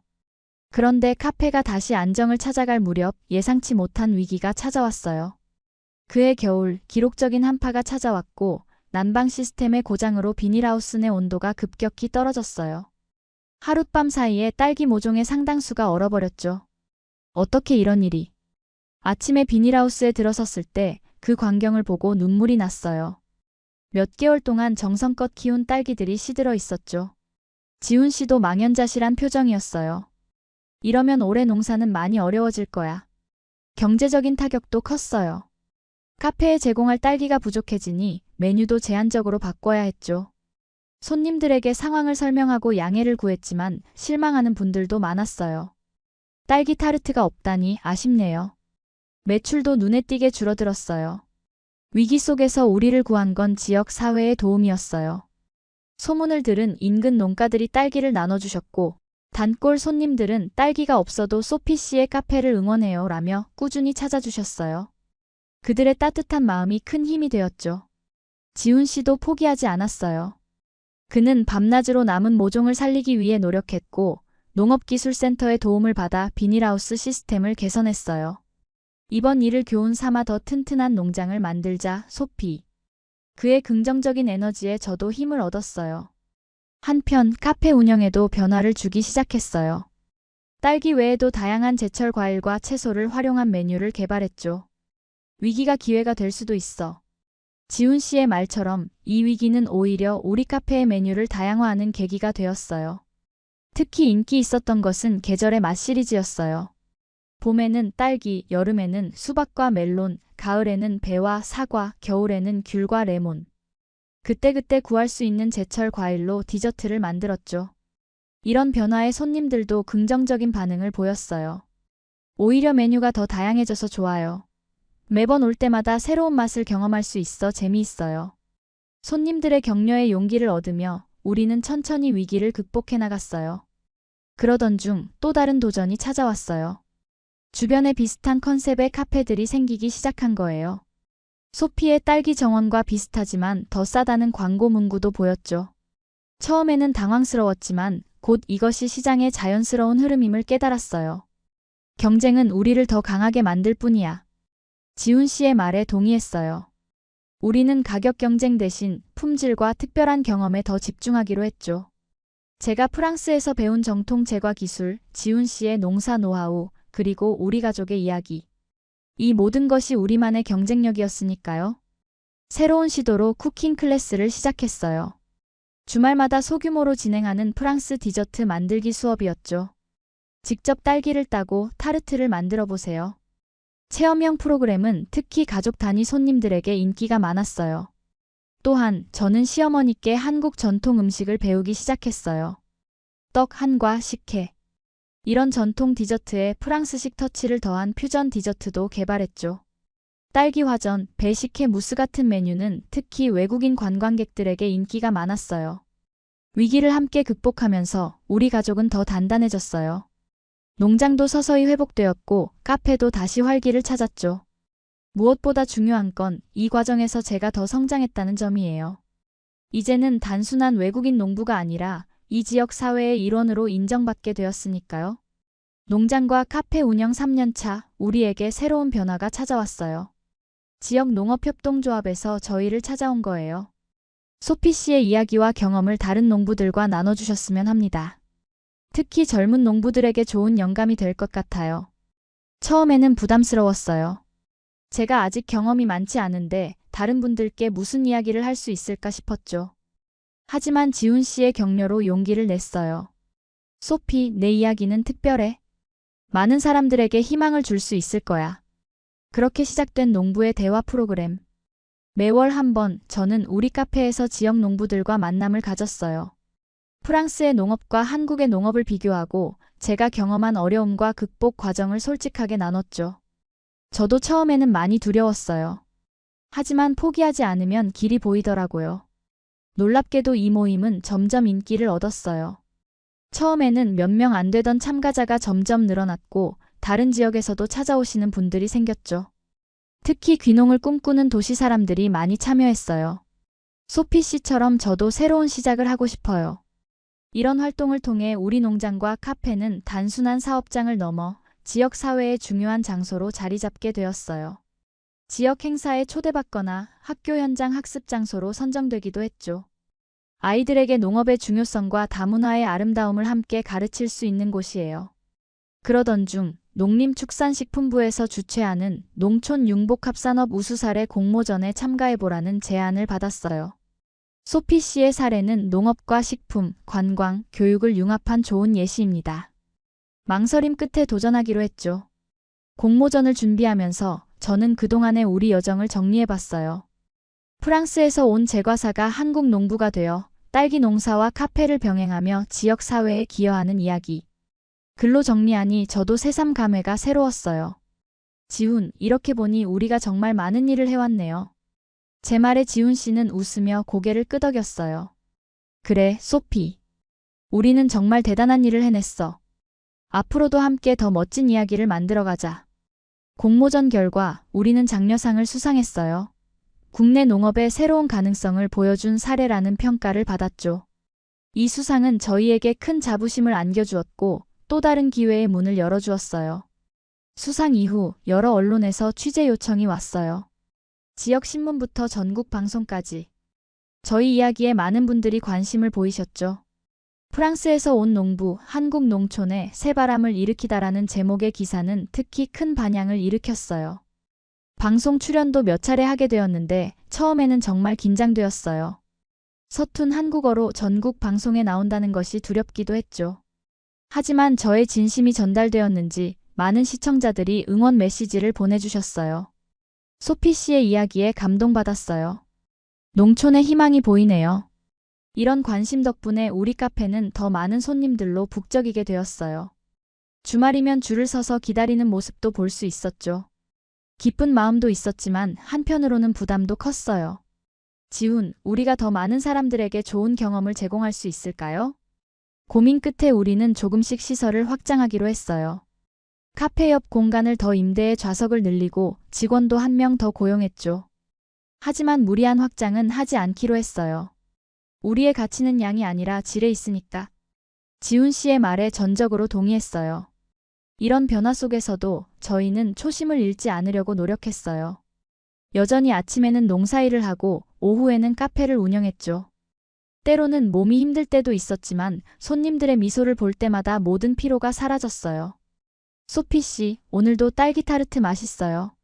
그런데 카페가 다시 안정을 찾아갈 무렵 예상치 못한 위기가 찾아왔어요. 그해 겨울 기록적인 한파가 찾아왔고 난방 시스템의 고장으로 비닐하우스 내 온도가 급격히 떨어졌어요. 하룻밤 사이에 딸기 모종의 상당수가 얼어버렸죠. 어떻게 이런 일이? 아침에 비닐하우스에 들어섰을 때 그 광경을 보고 눈물이 났어요. 몇 개월 동안 정성껏 키운 딸기들이 시들어 있었죠. 지훈 씨도 망연자실한 표정이었어요. 이러면 올해 농사는 많이 어려워질 거야. 경제적인 타격도 컸어요. 카페에 제공할 딸기가 부족해지니 메뉴도 제한적으로 바꿔야 했죠. 손님들에게 상황을 설명하고 양해를 구했지만 실망하는 분들도 많았어요. 딸기 타르트가 없다니 아쉽네요. 매출도 눈에 띄게 줄어들었어요. 위기 속에서 우리를 구한 건 지역 사회의 도움이었어요. 소문을 들은 인근 농가들이 딸기를 나눠주셨고 단골 손님들은 딸기가 없어도 소피 씨의 카페를 응원해요 라며 꾸준히 찾아주셨어요. 그들의 따뜻한 마음이 큰 힘이 되었죠. 지훈 씨도 포기하지 않았어요. 그는 밤낮으로 남은 모종을 살리기 위해 노력했고 농업기술센터의 도움을 받아 비닐하우스 시스템을 개선했어요. 이번 일을 교훈 삼아 더 튼튼한 농장을 만들자 소피. 그의 긍정적인 에너지에 저도 힘을 얻었어요. 한편 카페 운영에도 변화를 주기 시작했어요. 딸기 외에도 다양한 제철 과일과 채소를 활용한 메뉴를 개발했죠. 위기가 기회가 될 수도 있어. 지훈 씨의 말처럼 이 위기는 오히려 우리 카페의 메뉴를 다양화하는 계기가 되었어요. 특히 인기 있었던 것은 계절의 맛 시리즈였어요. 봄에는 딸기, 여름에는 수박과 멜론, 가을에는 배와 사과, 겨울에는 귤과 레몬. 그때그때 구할 수 있는 제철 과일로 디저트를 만들었죠. 이런 변화에 손님들도 긍정적인 반응을 보였어요. 오히려 메뉴가 더 다양해져서 좋아요. 매번 올 때마다 새로운 맛을 경험할 수 있어 재미있어요. 손님들의 격려에 용기를 얻으며 우리는 천천히 위기를 극복해 나갔어요. 그러던 중 또 다른 도전이 찾아왔어요. 주변에 비슷한 컨셉의 카페들이 생기기 시작한 거예요. 소피의 딸기 정원과 비슷하지만 더 싸다는 광고 문구도 보였죠. 처음에는 당황스러웠지만 곧 이것이 시장의 자연스러운 흐름임을 깨달았어요. 경쟁은 우리를 더 강하게 만들 뿐이야. 지훈 씨의 말에 동의했어요. 우리는 가격 경쟁 대신 품질과 특별한 경험에 더 집중하기로 했죠. 제가 프랑스에서 배운 정통 제과 기술, 지훈 씨의 농사 노하우, 그리고 우리 가족의 이야기. 이 모든 것이 우리만의 경쟁력이었으니까요. 새로운 시도로 쿠킹 클래스를 시작했어요. 주말마다 소규모로 진행하는 프랑스 디저트 만들기 수업이었죠. 직접 딸기를 따고 타르트를 만들어 보세요. 체험형 프로그램은 특히 가족 단위 손님들에게 인기가 많았어요. 또한 저는 시어머니께 한국 전통 음식을 배우기 시작했어요. 떡, 한과, 식혜. 이런 전통 디저트에 프랑스식 터치를 더한 퓨전 디저트도 개발했죠. 딸기 화전, 배식혜 무스 같은 메뉴는 특히 외국인 관광객들에게 인기가 많았어요. 위기를 함께 극복하면서 우리 가족은 더 단단해졌어요. 농장도 서서히 회복되었고 카페도 다시 활기를 찾았죠. 무엇보다 중요한 건 이 과정에서 제가 더 성장했다는 점이에요. 이제는 단순한 외국인 농부가 아니라 이 지역 사회의 일원으로 인정받게 되었으니까요. 농장과 카페 운영 3년 차, 우리에게 새로운 변화가 찾아왔어요. 지역 농업협동조합에서 저희를 찾아온 거예요. 소피 씨의 이야기와 경험을 다른 농부들과 나눠주셨으면 합니다. 특히 젊은 농부들에게 좋은 영감이 될 것 같아요. 처음에는 부담스러웠어요. 제가 아직 경험이 많지 않은데 다른 분들께 무슨 이야기를 할 수 있을까 싶었죠. 하지만 지훈 씨의 격려로 용기를 냈어요. 소피, 내 이야기는 특별해. 많은 사람들에게 희망을 줄 수 있을 거야. 그렇게 시작된 농부의 대화 프로그램. 매월 한 번 저는 우리 카페에서 지역 농부들과 만남을 가졌어요. 프랑스의 농업과 한국의 농업을 비교하고 제가 경험한 어려움과 극복 과정을 솔직하게 나눴죠. 저도 처음에는 많이 두려웠어요. 하지만 포기하지 않으면 길이 보이더라고요. 놀랍게도 이 모임은 점점 인기를 얻었어요. 처음에는 몇 명 안 되던 참가자가 점점 늘어났고 다른 지역에서도 찾아오시는 분들이 생겼죠. 특히 귀농을 꿈꾸는 도시 사람들이 많이 참여했어요. 소피 씨처럼 저도 새로운 시작을 하고 싶어요. 이런 활동을 통해 우리 농장과 카페는 단순한 사업장을 넘어 지역 사회의 중요한 장소로 자리 잡게 되었어요. 지역 행사에 초대받거나 학교 현장 학습 장소로 선정되기도 했죠. 아이들에게 농업의 중요성과 다문화의 아름다움을 함께 가르칠 수 있는 곳이에요. 그러던 중 농림축산식품부에서 주최하는 농촌 융복합산업 우수사례 공모전에 참가해보라는 제안을 받았어요. 소피 씨의 사례는 농업과 식품, 관광, 교육을 융합한 좋은 예시입니다. 망설임 끝에 도전하기로 했죠. 공모전을 준비하면서 저는 그동안의 우리 여정을 정리해봤어요. 프랑스에서 온 제과사가 한국 농부가 되어 딸기 농사와 카페를 병행하며 지역 사회에 기여하는 이야기. 글로 정리하니 저도 새삼 감회가 새로웠어요. 지훈, 이렇게 보니 우리가 정말 많은 일을 해왔네요. 제 말에 지훈 씨는 웃으며 고개를 끄덕였어요. 그래, 소피. 우리는 정말 대단한 일을 해냈어. 앞으로도 함께 더 멋진 이야기를 만들어가자. 공모전 결과 우리는 장려상을 수상했어요. 국내 농업의 새로운 가능성을 보여준 사례라는 평가를 받았죠. 이 수상은 저희에게 큰 자부심을 안겨주었고 또 다른 기회의 문을 열어주었어요. 수상 이후 여러 언론에서 취재 요청이 왔어요. 지역 신문부터 전국 방송까지. 저희 이야기에 많은 분들이 관심을 보이셨죠. 프랑스에서 온 농부, 한국 농촌에 새바람을 일으키다라는 제목의 기사는 특히 큰 반향을 일으켰어요. 방송 출연도 몇 차례 하게 되었는데 처음에는 정말 긴장되었어요. 서툰 한국어로 전국 방송에 나온다는 것이 두렵기도 했죠. 하지만 저의 진심이 전달되었는지 많은 시청자들이 응원 메시지를 보내주셨어요. 소피 씨의 이야기에 감동받았어요. 농촌에 희망이 보이네요. 이런 관심 덕분에 우리 카페는 더 많은 손님들로 북적이게 되었어요. 주말이면 줄을 서서 기다리는 모습도 볼 수 있었죠. 기쁜 마음도 있었지만 한편으로는 부담도 컸어요. 지훈, 우리가 더 많은 사람들에게 좋은 경험을 제공할 수 있을까요? 고민 끝에 우리는 조금씩 시설을 확장하기로 했어요. 카페 옆 공간을 더 임대해 좌석을 늘리고 직원도 한 명 더 고용했죠. 하지만 무리한 확장은 하지 않기로 했어요. 우리의 가치는 양이 아니라 질에 있으니까. 지훈 씨의 말에 전적으로 동의했어요. 이런 변화 속에서도 저희는 초심을 잃지 않으려고 노력했어요. 여전히 아침에는 농사일을 하고 오후에는 카페를 운영했죠. 때로는 몸이 힘들 때도 있었지만 손님들의 미소를 볼 때마다 모든 피로가 사라졌어요. 소피 씨, 오늘도 딸기 타르트 맛있어요.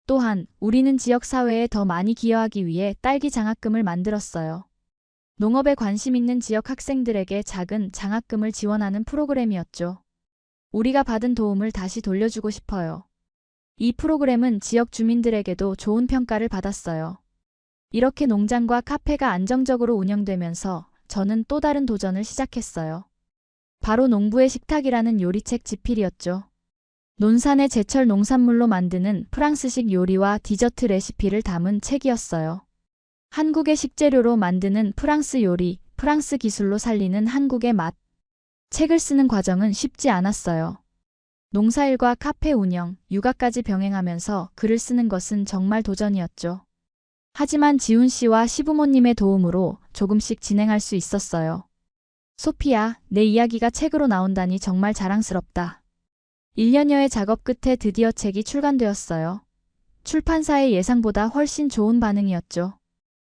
또한 우리는 지역 사회에 더 많이 기여하기 위해 딸기 장학금을 만들었어요. 농업에 관심 있는 지역 학생들에게 작은 장학금을 지원하는 프로그램이었죠. 우리가 받은 도움을 다시 돌려주고 싶어요. 이 프로그램은 지역 주민들에게도 좋은 평가를 받았어요. 이렇게 농장과 카페가 안정적으로 운영되면서 저는 또 다른 도전을 시작했어요. 바로 농부의 식탁이라는 요리책 집필이었죠. 논산의 제철 농산물로 만드는 프랑스식 요리와 디저트 레시피를 담은 책이었어요. 한국의 식재료로 만드는 프랑스 요리, 프랑스 기술로 살리는 한국의 맛. 책을 쓰는 과정은 쉽지 않았어요. 농사일과 카페 운영, 육아까지 병행하면서 글을 쓰는 것은 정말 도전이었죠. 하지만 지훈 씨와 시부모님의 도움으로 조금씩 진행할 수 있었어요. 소피야, 내 이야기가 책으로 나온다니 정말 자랑스럽다. 1년여의 작업 끝에 드디어 책이 출간되었어요. 출판사의 예상보다 훨씬 좋은 반응이었죠.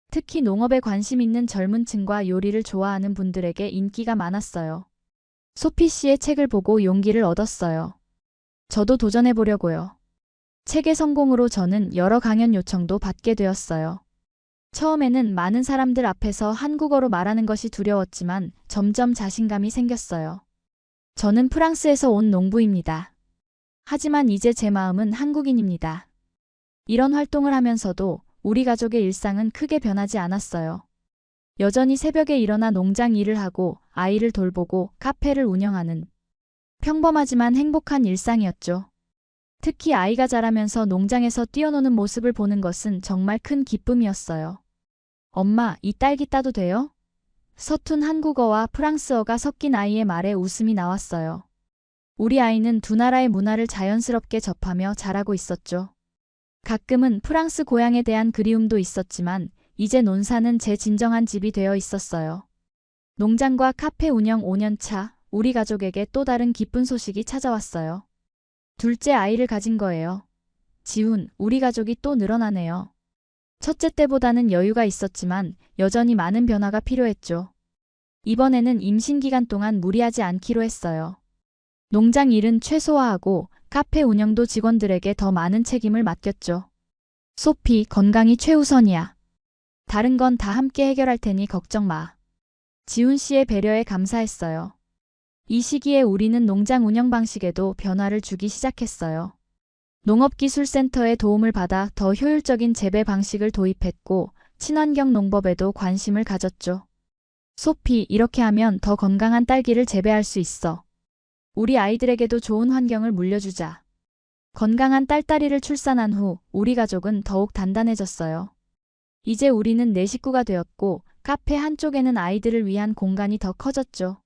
특히 농업에 관심 있는 젊은 층과 요리를 좋아하는 분들에게 인기가 많았어요. 소피 씨의 책을 보고 용기를 얻었어요. 저도 도전해보려고요. 책의 성공으로 저는 여러 강연 요청도 받게 되었어요. 처음에는 많은 사람들 앞에서 한국어로 말하는 것이 두려웠지만 점점 자신감이 생겼어요. 저는 프랑스에서 온 농부입니다. 하지만 이제 제 마음은 한국인입니다. 이런 활동을 하면서도 우리 가족의 일상은 크게 변하지 않았어요. 여전히 새벽에 일어나 농장 일을 하고 아이를 돌보고 카페를 운영하는 평범하지만 행복한 일상이었죠. 특히 아이가 자라면서 농장에서 뛰어노는 모습을 보는 것은 정말 큰 기쁨이었어요. 엄마, 이 딸기 따도 돼요? 서툰 한국어와 프랑스어가 섞인 아이의 말에 웃음이 나왔어요. 우리 아이는 두 나라의 문화를 자연스럽게 접하며 자라고 있었죠. 가끔은 프랑스 고향에 대한 그리움도 있었지만 이제 논산은 제 진정한 집이 되어 있었어요. 농장과 카페 운영 5년 차, 우리 가족에게 또 다른 기쁜 소식이 찾아왔어요. 둘째 아이를 가진 거예요. 지훈, 우리 가족이 또 늘어나네요. 첫째 때보다는 여유가 있었지만 여전히 많은 변화가 필요했죠. 이번에는 임신 기간 동안 무리하지 않기로 했어요. 농장 일은 최소화하고 카페 운영도 직원들에게 더 많은 책임을 맡겼죠. 소피, 건강이 최우선이야. 다른 건 다 함께 해결할 테니 걱정 마. 지훈 씨의 배려에 감사했어요. 이 시기에 우리는 농장 운영 방식에도 변화를 주기 시작했어요. 농업기술센터의 도움을 받아 더 효율적인 재배 방식을 도입했고 친환경 농법에도 관심을 가졌죠. 소피, 이렇게 하면 더 건강한 딸기를 재배할 수 있어. 우리 아이들에게도 좋은 환경을 물려주자. 건강한 딸딸이를 출산한 후 우리 가족은 더욱 단단해졌어요. 이제 우리는 네 식구가 되었고 카페 한쪽에는 아이들을 위한 공간이 더 커졌죠.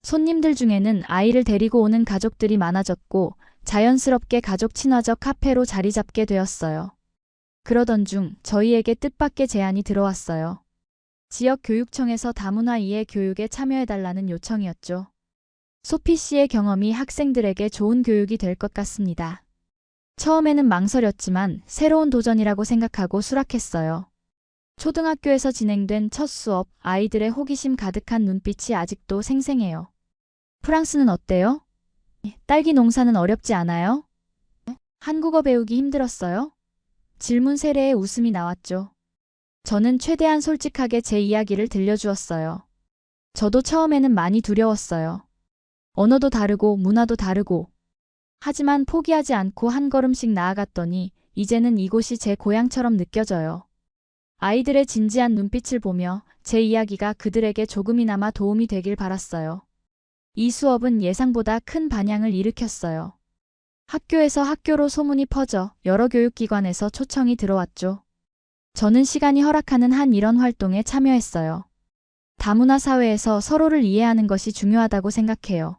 손님들 중에는 아이를 데리고 오는 가족들이 많아졌고 자연스럽게 가족 친화적 카페로 자리 잡게 되었어요. 그러던 중 저희에게 뜻밖의 제안이 들어왔어요. 지역 교육청에서 다문화 이해 교육에 참여해달라는 요청이었죠. 소피 씨의 경험이 학생들에게 좋은 교육이 될 것 같습니다. 처음에는 망설였지만 새로운 도전이라고 생각하고 수락했어요. 초등학교에서 진행된 첫 수업, 아이들의 호기심 가득한 눈빛이 아직도 생생해요. 프랑스는 어때요? 딸기 농사는 어렵지 않아요? 한국어 배우기 힘들었어요? 질문 세례에 웃음이 나왔죠. 저는 최대한 솔직하게 제 이야기를 들려주었어요. 저도 처음에는 많이 두려웠어요. 언어도 다르고 문화도 다르고. 하지만 포기하지 않고 한 걸음씩 나아갔더니 이제는 이곳이 제 고향처럼 느껴져요. 아이들의 진지한 눈빛을 보며 제 이야기가 그들에게 조금이나마 도움이 되길 바랐어요. 이 수업은 예상보다 큰 반향을 일으켰어요. 학교에서 학교로 소문이 퍼져 여러 교육기관에서 초청이 들어왔죠. 저는 시간이 허락하는 한 이런 활동에 참여했어요. 다문화 사회에서 서로를 이해하는 것이 중요하다고 생각해요.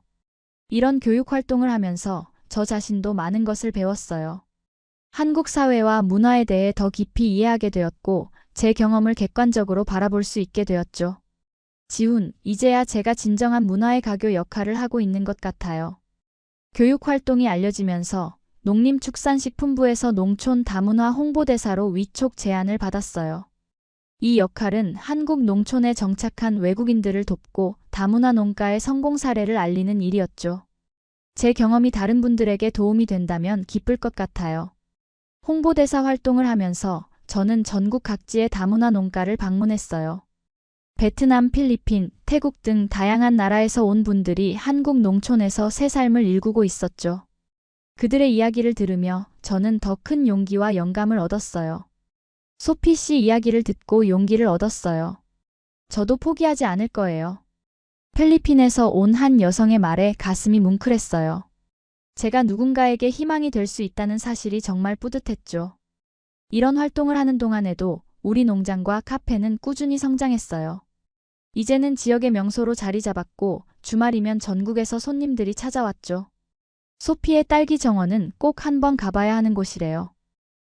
이런 교육 활동을 하면서 저 자신도 많은 것을 배웠어요. 한국 사회와 문화에 대해 더 깊이 이해하게 되었고, 제 경험을 객관적으로 바라볼 수 있게 되었죠. 지훈, 이제야 제가 진정한 문화의 가교 역할을 하고 있는 것 같아요. 교육 활동이 알려지면서 농림축산식품부에서 농촌 다문화 홍보대사로 위촉 제안을 받았어요. 이 역할은 한국 농촌에 정착한 외국인들을 돕고 다문화 농가의 성공 사례를 알리는 일이었죠. 제 경험이 다른 분들에게 도움이 된다면 기쁠 것 같아요. 홍보대사 활동을 하면서 저는 전국 각지의 다문화 농가를 방문했어요. 베트남, 필리핀, 태국 등 다양한 나라에서 온 분들이 한국 농촌에서 새 삶을 일구고 있었죠. 그들의 이야기를 들으며 저는 더 큰 용기와 영감을 얻었어요. 소피 씨 이야기를 듣고 용기를 얻었어요. 저도 포기하지 않을 거예요. 필리핀에서 온 한 여성의 말에 가슴이 뭉클했어요. 제가 누군가에게 희망이 될 수 있다는 사실이 정말 뿌듯했죠. 이런 활동을 하는 동안에도 우리 농장과 카페는 꾸준히 성장했어요. 이제는 지역의 명소로 자리 잡았고 주말이면 전국에서 손님들이 찾아왔죠. 소피의 딸기 정원은 꼭 한번 가봐야 하는 곳이래요.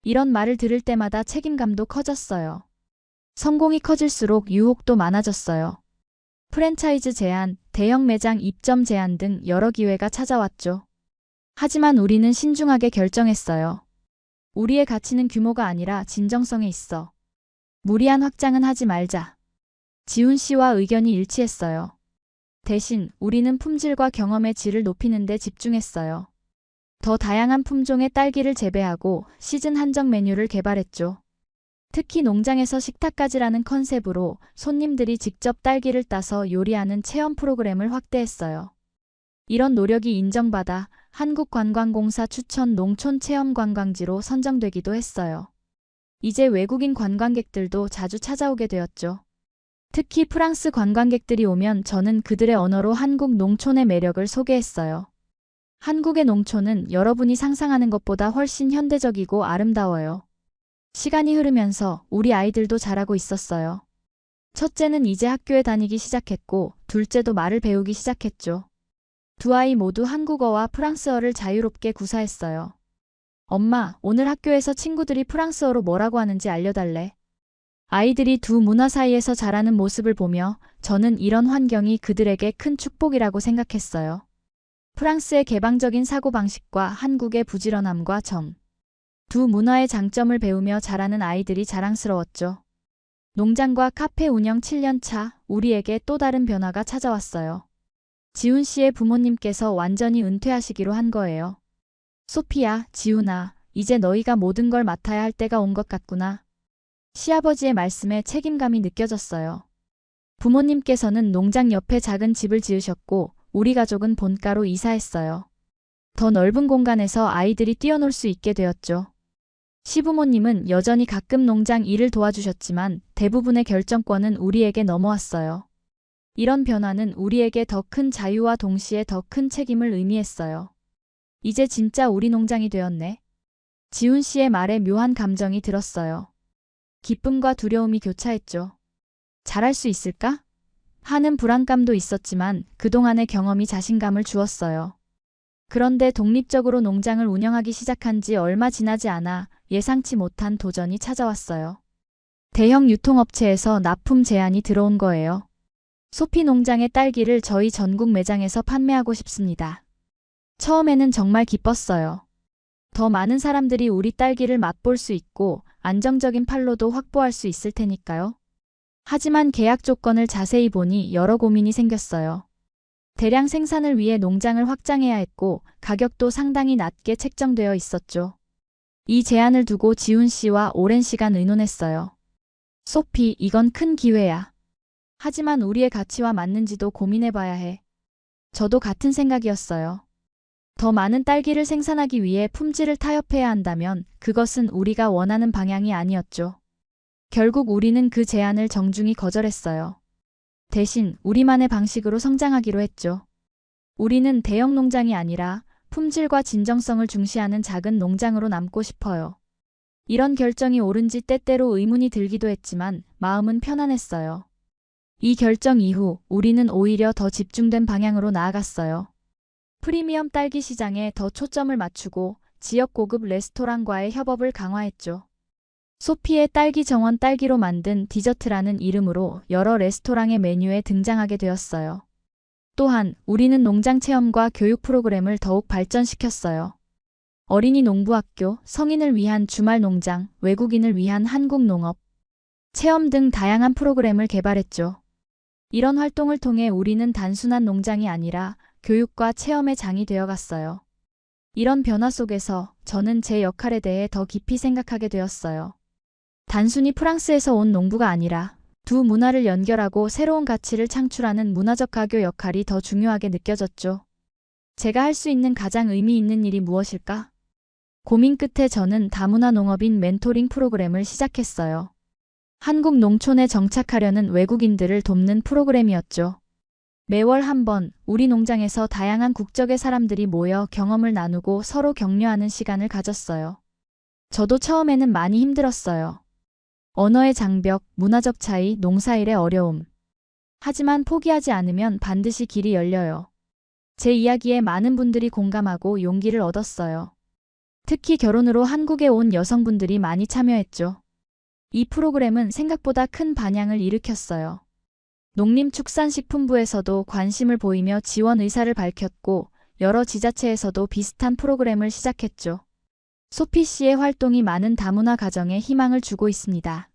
이런 말을 들을 때마다 책임감도 커졌어요. 성공이 커질수록 유혹도 많아졌어요. 프랜차이즈 제안, 대형 매장 입점 제안 등 여러 기회가 찾아왔죠. 하지만 우리는 신중하게 결정했어요. 우리의 가치는 규모가 아니라 진정성에 있어. 무리한 확장은 하지 말자. 지훈 씨와 의견이 일치했어요. 대신 우리는 품질과 경험의 질을 높이는 데 집중했어요. 더 다양한 품종의 딸기를 재배하고 시즌 한정 메뉴를 개발했죠. 특히 농장에서 식탁까지라는 컨셉으로 손님들이 직접 딸기를 따서 요리하는 체험 프로그램을 확대했어요. 이런 노력이 인정받아 한국관광공사 추천 농촌 체험 관광지로 선정되기도 했어요. 이제 외국인 관광객들도 자주 찾아오게 되었죠. 특히 프랑스 관광객들이 오면 저는 그들의 언어로 한국 농촌의 매력을 소개했어요. 한국의 농촌은 여러분이 상상하는 것보다 훨씬 현대적이고 아름다워요. 시간이 흐르면서 우리 아이들도 자라고 있었어요. 첫째는 이제 학교에 다니기 시작했고 둘째도 말을 배우기 시작했죠. 두 아이 모두 한국어와 프랑스어를 자유롭게 구사했어요. 엄마, 오늘 학교에서 친구들이 프랑스어로 뭐라고 하는지 알려달래. 아이들이 두 문화 사이에서 자라는 모습을 보며 저는 이런 환경이 그들에게 큰 축복이라고 생각했어요. 프랑스의 개방적인 사고방식과 한국의 부지런함과 두 문화의 장점을 배우며 자라는 아이들이 자랑스러웠죠. 농장과 카페 운영 7년 차, 우리에게 또 다른 변화가 찾아왔어요. 지훈 씨의 부모님께서 완전히 은퇴하시기로 한 거예요. 소피야, 지훈아, 이제 너희가 모든 걸 맡아야 할 때가 온 것 같구나. 시아버지의 말씀에 책임감이 느껴졌어요. 부모님께서는 농장 옆에 작은 집을 지으셨고 우리 가족은 본가로 이사했어요. 더 넓은 공간에서 아이들이 뛰어놀 수 있게 되었죠. 시부모님은 여전히 가끔 농장 일을 도와주셨지만 대부분의 결정권은 우리에게 넘어왔어요. 이런 변화는 우리에게 더 큰 자유와 동시에 더 큰 책임을 의미했어요. 이제 진짜 우리 농장이 되었네. 지훈 씨의 말에 묘한 감정이 들었어요. 기쁨과 두려움이 교차했죠. 잘할 수 있을까? 하는 불안감도 있었지만 그동안의 경험이 자신감을 주었어요. 그런데 독립적으로 농장을 운영하기 시작한 지 얼마 지나지 않아 예상치 못한 도전이 찾아왔어요. 대형 유통업체에서 납품 제안이 들어온 거예요. 소피 농장의 딸기를 저희 전국 매장에서 판매하고 싶습니다. 처음에는 정말 기뻤어요. 더 많은 사람들이 우리 딸기를 맛볼 수 있고 안정적인 판로도 확보할 수 있을 테니까요. 하지만 계약 조건을 자세히 보니 여러 고민이 생겼어요. 대량 생산을 위해 농장을 확장해야 했고 가격도 상당히 낮게 책정되어 있었죠. 이 제안을 두고 지훈 씨와 오랜 시간 의논했어요. 소피, 이건 큰 기회야. 하지만 우리의 가치와 맞는지도 고민해봐야 해. 저도 같은 생각이었어요. 더 많은 딸기를 생산하기 위해 품질을 타협해야 한다면 그것은 우리가 원하는 방향이 아니었죠. 결국 우리는 그 제안을 정중히 거절했어요. 대신 우리만의 방식으로 성장하기로 했죠. 우리는 대형 농장이 아니라 품질과 진정성을 중시하는 작은 농장으로 남고 싶어요. 이런 결정이 옳은지 때때로 의문이 들기도 했지만 마음은 편안했어요. 이 결정 이후 우리는 오히려 더 집중된 방향으로 나아갔어요. 프리미엄 딸기 시장에 더 초점을 맞추고 지역 고급 레스토랑과의 협업을 강화했죠. 소피의 딸기 정원 딸기로 만든 디저트라는 이름으로 여러 레스토랑의 메뉴에 등장하게 되었어요. 또한 우리는 농장 체험과 교육 프로그램을 더욱 발전시켰어요. 어린이 농부학교, 성인을 위한 주말 농장, 외국인을 위한 한국 농업, 체험 등 다양한 프로그램을 개발했죠. 이런 활동을 통해 우리는 단순한 농장이 아니라 교육과 체험의 장이 되어갔어요. 이런 변화 속에서 저는 제 역할에 대해 더 깊이 생각하게 되었어요. 단순히 프랑스에서 온 농부가 아니라 두 문화를 연결하고 새로운 가치를 창출하는 문화적 가교 역할이 더 중요하게 느껴졌죠. 제가 할 수 있는 가장 의미 있는 일이 무엇일까? 고민 끝에 저는 다문화 농업인 멘토링 프로그램을 시작했어요. 한국 농촌에 정착하려는 외국인들을 돕는 프로그램이었죠. 매월 한 번 우리 농장에서 다양한 국적의 사람들이 모여 경험을 나누고 서로 격려하는 시간을 가졌어요. 저도 처음에는 많이 힘들었어요. 언어의 장벽, 문화적 차이, 농사일의 어려움. 하지만 포기하지 않으면 반드시 길이 열려요. 제 이야기에 많은 분들이 공감하고 용기를 얻었어요. 특히 결혼으로 한국에 온 여성분들이 많이 참여했죠. 이 프로그램은 생각보다 큰 반향을 일으켰어요. 농림축산식품부에서도 관심을 보이며 지원 의사를 밝혔고 여러 지자체에서도 비슷한 프로그램을 시작했죠. 소피 씨의 활동이 많은 다문화 가정에 희망을 주고 있습니다.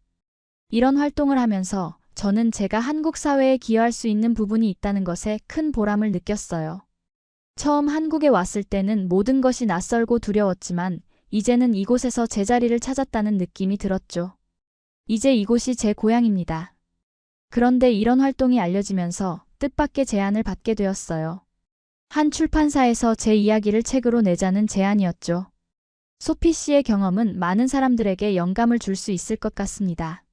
이런 활동을 하면서 저는 제가 한국 사회에 기여할 수 있는 부분이 있다는 것에 큰 보람을 느꼈어요. 처음 한국에 왔을 때는 모든 것이 낯설고 두려웠지만 이제는 이곳에서 제자리를 찾았다는 느낌이 들었죠. 이제 이곳이 제 고향입니다. 그런데 이런 활동이 알려지면서 뜻밖의 제안을 받게 되었어요. 한 출판사에서 제 이야기를 책으로 내자는 제안이었죠. 소피 씨의 경험은 많은 사람들에게 영감을 줄 수 있을 것 같습니다.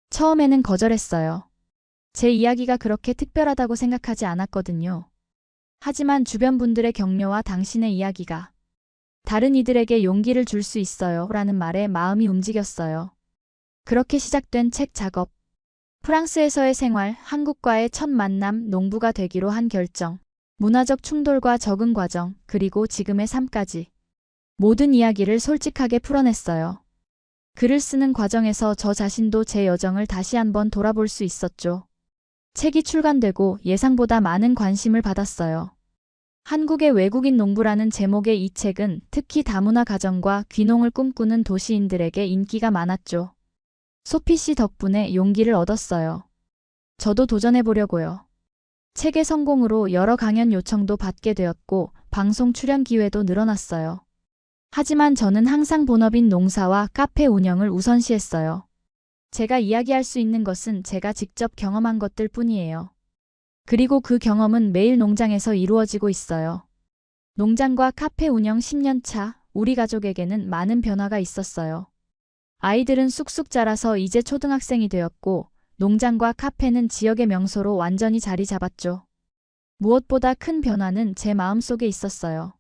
처음에는 거절했어요. 제 이야기가 그렇게 특별하다고 생각하지 않았거든요. 하지만 주변 분들의 격려와 당신의 이야기가 다른 이들에게 용기를 줄 수 있어요 라는 말에 마음이 움직였어요. 그렇게 시작된 책 작업. 프랑스에서의 생활, 한국과의 첫 만남, 농부가 되기로 한 결정, 문화적 충돌과 적응 과정, 그리고 지금의 삶까지. 모든 이야기를 솔직하게 풀어냈어요. 글을 쓰는 과정에서 저 자신도 제 여정을 다시 한번 돌아볼 수 있었죠. 책이 출간되고 예상보다 많은 관심을 받았어요. 한국의 외국인 농부라는 제목의 이 책은 특히 다문화 가정과 귀농을 꿈꾸는 도시인들에게 인기가 많았죠. 소피 씨 덕분에 용기를 얻었어요. 저도 도전해보려고요. 책의 성공으로 여러 강연 요청도 받게 되었고 방송 출연 기회도 늘어났어요. 하지만 저는 항상 본업인 농사와 카페 운영을 우선시했어요. 제가 이야기할 수 있는 것은 제가 직접 경험한 것들 뿐이에요. 그리고 그 경험은 매일 농장에서 이루어지고 있어요. 농장과 카페 운영 10년 차, 우리 가족에게는 많은 변화가 있었어요. 아이들은 쑥쑥 자라서 이제 초등학생이 되었고, 농장과 카페는 지역의 명소로 완전히 자리 잡았죠. 무엇보다 큰 변화는 제 마음속에 있었어요.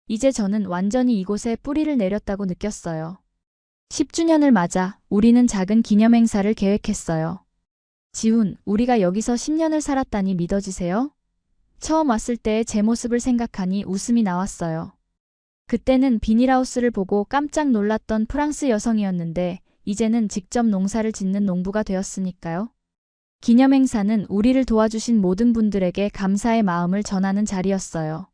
이제 저는 완전히 이곳에 뿌리를 내렸다고 느꼈어요. 10주년을 맞아 우리는 작은 기념 행사를 계획했어요. 지훈, 우리가 여기서 10년을 살았다니 믿어지세요? 처음 왔을 때의 제 모습을 생각하니 웃음이 나왔어요. 그때는 비닐하우스를 보고 깜짝 놀랐던 프랑스 여성이었는데 이제는 직접 농사를 짓는 농부가 되었으니까요. 기념 행사는 우리를 도와주신 모든 분들에게 감사의 마음을 전하는 자리였어요.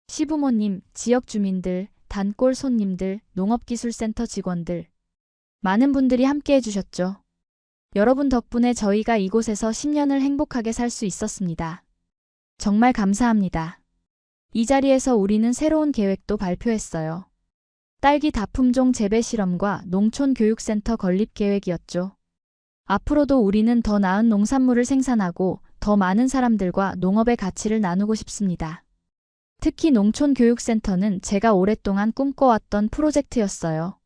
시부모님, 지역 주민들, 단골 손님들, 농업기술센터 직원들. 많은 분들이 함께 해주셨죠. 여러분 덕분에 저희가 이곳에서 10년을 행복하게 살 수 있었습니다. 정말 감사합니다. 이 자리에서 우리는 새로운 계획도 발표했어요. 딸기 다품종 재배 실험과 농촌교육센터 건립 계획이었죠. 앞으로도 우리는 더 나은 농산물을 생산하고 더 많은 사람들과 농업의 가치를 나누고 싶습니다. 특히 농촌교육센터는 제가 오랫동안 꿈꿔왔던 프로젝트였어요.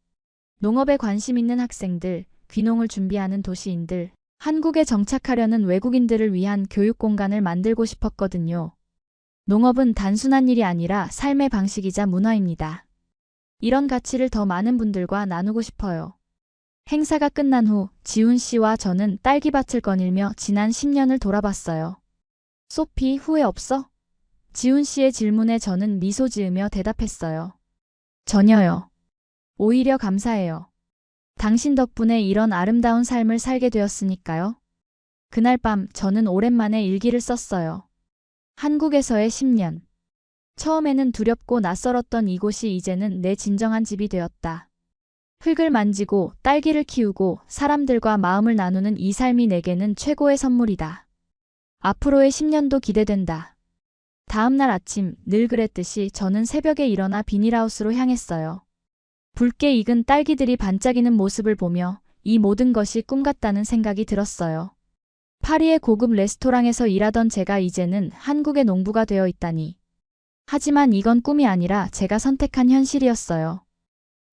농업에 관심 있는 학생들, 귀농을 준비하는 도시인들, 한국에 정착하려는 외국인들을 위한 교육 공간을 만들고 싶었거든요. 농업은 단순한 일이 아니라 삶의 방식이자 문화입니다. 이런 가치를 더 많은 분들과 나누고 싶어요. 행사가 끝난 후 지훈 씨와 저는 딸기밭을 거닐며 지난 10년을 돌아봤어요. 소피, 후회 없어? 지훈 씨의 질문에 저는 미소 지으며 대답했어요. 전혀요. 오히려 감사해요. 당신 덕분에 이런 아름다운 삶을 살게 되었으니까요. 그날 밤 저는 오랜만에 일기를 썼어요. 한국에서의 10년. 처음에는 두렵고 낯설었던 이곳이 이제는 내 진정한 집이 되었다. 흙을 만지고 딸기를 키우고 사람들과 마음을 나누는 이 삶이 내게는 최고의 선물이다. 앞으로의 10년도 기대된다. 다음 날 아침 늘 그랬듯이 저는 새벽에 일어나 비닐하우스로 향했어요. 붉게 익은 딸기들이 반짝이는 모습을 보며 이 모든 것이 꿈 같다는 생각이 들었어요. 파리의 고급 레스토랑에서 일하던 제가 이제는 한국의 농부가 되어 있다니. 하지만 이건 꿈이 아니라 제가 선택한 현실이었어요.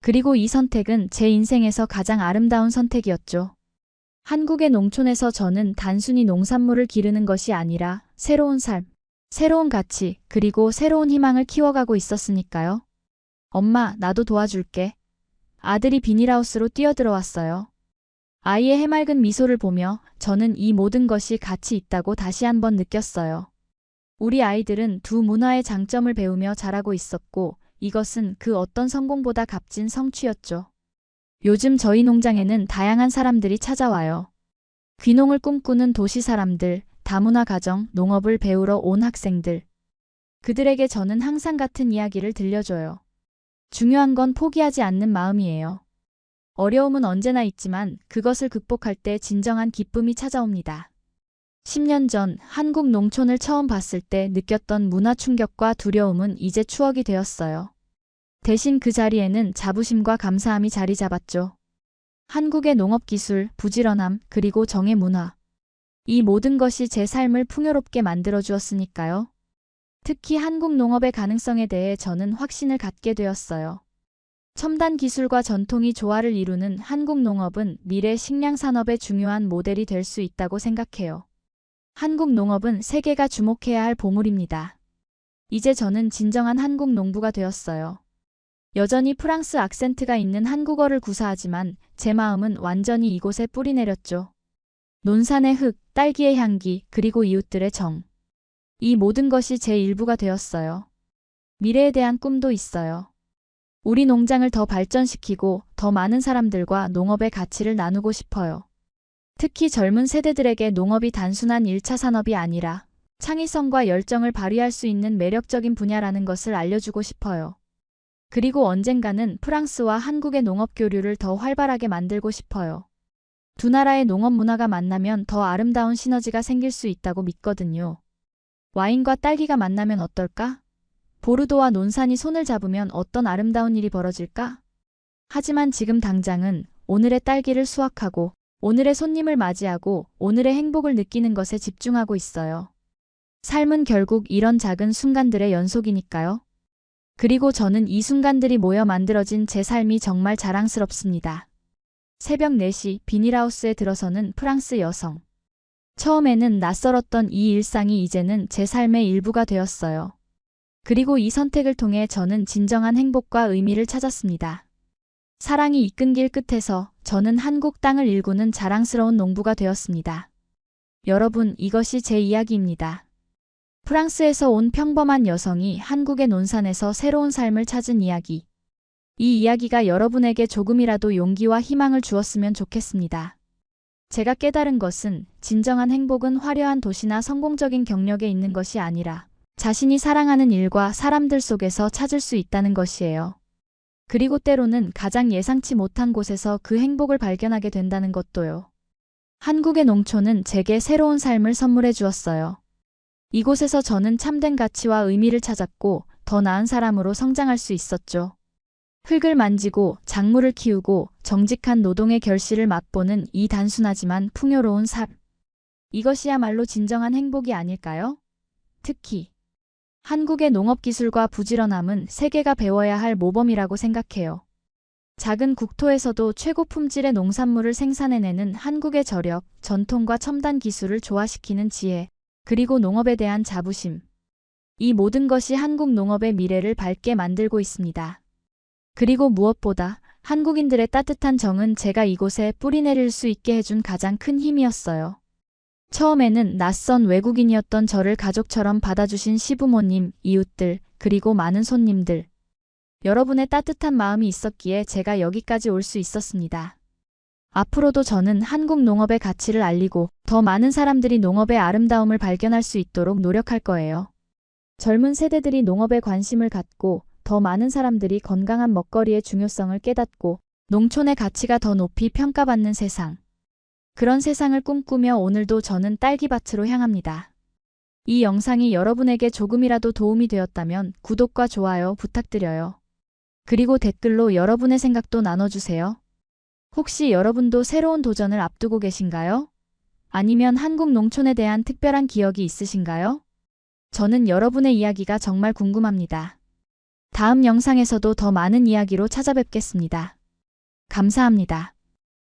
그리고 이 선택은 제 인생에서 가장 아름다운 선택이었죠. 한국의 농촌에서 저는 단순히 농산물을 기르는 것이 아니라 새로운 삶, 새로운 가치, 그리고 새로운 희망을 키워가고 있었으니까요. 엄마, 나도 도와줄게. 아들이 비닐하우스로 뛰어들어왔어요. 아이의 해맑은 미소를 보며 저는 이 모든 것이 가치 있다고 다시 한번 느꼈어요. 우리 아이들은 두 문화의 장점을 배우며 자라고 있었고 이것은 그 어떤 성공보다 값진 성취였죠. 요즘 저희 농장에는 다양한 사람들이 찾아와요. 귀농을 꿈꾸는 도시 사람들, 다문화 가정, 농업을 배우러 온 학생들. 그들에게 저는 항상 같은 이야기를 들려줘요. 중요한 건 포기하지 않는 마음이에요. 어려움은 언제나 있지만 그것을 극복할 때 진정한 기쁨이 찾아옵니다. 10년 전 한국 농촌을 처음 봤을 때 느꼈던 문화 충격과 두려움은 이제 추억이 되었어요. 대신 그 자리에는 자부심과 감사함이 자리 잡았죠. 한국의 농업 기술, 부지런함, 그리고 정의 문화. 이 모든 것이 제 삶을 풍요롭게 만들어 주었으니까요. 특히 한국 농업의 가능성에 대해 저는 확신을 갖게 되었어요. 첨단 기술과 전통이 조화를 이루는 한국 농업은 미래 식량 산업의 중요한 모델이 될 수 있다고 생각해요. 한국 농업은 세계가 주목해야 할 보물입니다. 이제 저는 진정한 한국 농부가 되었어요. 여전히 프랑스 악센트가 있는 한국어를 구사하지만 제 마음은 완전히 이곳에 뿌리 내렸죠. 논산의 흙, 딸기의 향기, 그리고 이웃들의 정. 이 모든 것이 제 일부가 되었어요. 미래에 대한 꿈도 있어요. 우리 농장을 더 발전시키고 더 많은 사람들과 농업의 가치를 나누고 싶어요. 특히 젊은 세대들에게 농업이 단순한 1차 산업이 아니라 창의성과 열정을 발휘할 수 있는 매력적인 분야라는 것을 알려주고 싶어요. 그리고 언젠가는 프랑스와 한국의 농업 교류를 더 활발하게 만들고 싶어요. 두 나라의 농업 문화가 만나면 더 아름다운 시너지가 생길 수 있다고 믿거든요. 와인과 딸기가 만나면 어떨까? 보르도와 논산이 손을 잡으면 어떤 아름다운 일이 벌어질까? 하지만 지금 당장은 오늘의 딸기를 수확하고 오늘의 손님을 맞이하고 오늘의 행복을 느끼는 것에 집중하고 있어요. 삶은 결국 이런 작은 순간들의 연속이니까요. 그리고 저는 이 순간들이 모여 만들어진 제 삶이 정말 자랑스럽습니다. 새벽 4시 비닐하우스에 들어서는 프랑스 여성. 처음에는 낯설었던 이 일상이 이제는 제 삶의 일부가 되었어요. 그리고 이 선택을 통해 저는 진정한 행복과 의미를 찾았습니다. 사랑이 이끈 길 끝에서 저는 한국 땅을 일구는 자랑스러운 농부가 되었습니다. 여러분, 이것이 제 이야기입니다. 프랑스에서 온 평범한 여성이 한국의 논산에서 새로운 삶을 찾은 이야기. 이 이야기가 여러분에게 조금이라도 용기와 희망을 주었으면 좋겠습니다. 제가 깨달은 것은 진정한 행복은 화려한 도시나 성공적인 경력에 있는 것이 아니라 자신이 사랑하는 일과 사람들 속에서 찾을 수 있다는 것이에요. 그리고 때로는 가장 예상치 못한 곳에서 그 행복을 발견하게 된다는 것도요. 한국의 농촌은 제게 새로운 삶을 선물해 주었어요. 이곳에서 저는 참된 가치와 의미를 찾았고 더 나은 사람으로 성장할 수 있었죠. 흙을 만지고 작물을 키우고 정직한 노동의 결실을 맛보는 이 단순하지만 풍요로운 삶. 이것이야말로 진정한 행복이 아닐까요? 특히 한국의 농업기술과 부지런함은 세계가 배워야 할 모범이라고 생각해요. 작은 국토에서도 최고 품질의 농산물을 생산해내는 한국의 저력, 전통과 첨단 기술을 조화시키는 지혜, 그리고 농업에 대한 자부심. 이 모든 것이 한국 농업의 미래를 밝게 만들고 있습니다. 그리고 무엇보다 한국인들의 따뜻한 정은 제가 이곳에 뿌리내릴 수 있게 해준 가장 큰 힘이었어요. 처음에는 낯선 외국인이었던 저를 가족처럼 받아주신 시부모님, 이웃들, 그리고 많은 손님들. 여러분의 따뜻한 마음이 있었기에 제가 여기까지 올 수 있었습니다. 앞으로도 저는 한국 농업의 가치를 알리고 더 많은 사람들이 농업의 아름다움을 발견할 수 있도록 노력할 거예요. 젊은 세대들이 농업에 관심을 갖고 더 많은 사람들이 건강한 먹거리의 중요성을 깨닫고 농촌의 가치가 더 높이 평가받는 세상. 그런 세상을 꿈꾸며 오늘도 저는 딸기밭으로 향합니다. 이 영상이 여러분에게 조금이라도 도움이 되었다면 구독과 좋아요 부탁드려요. 그리고 댓글로 여러분의 생각도 나눠주세요. 혹시 여러분도 새로운 도전을 앞두고 계신가요? 아니면 한국 농촌에 대한 특별한 기억이 있으신가요? 저는 여러분의 이야기가 정말 궁금합니다. 다음 영상에서도 더 많은 이야기로 찾아뵙겠습니다. 감사합니다.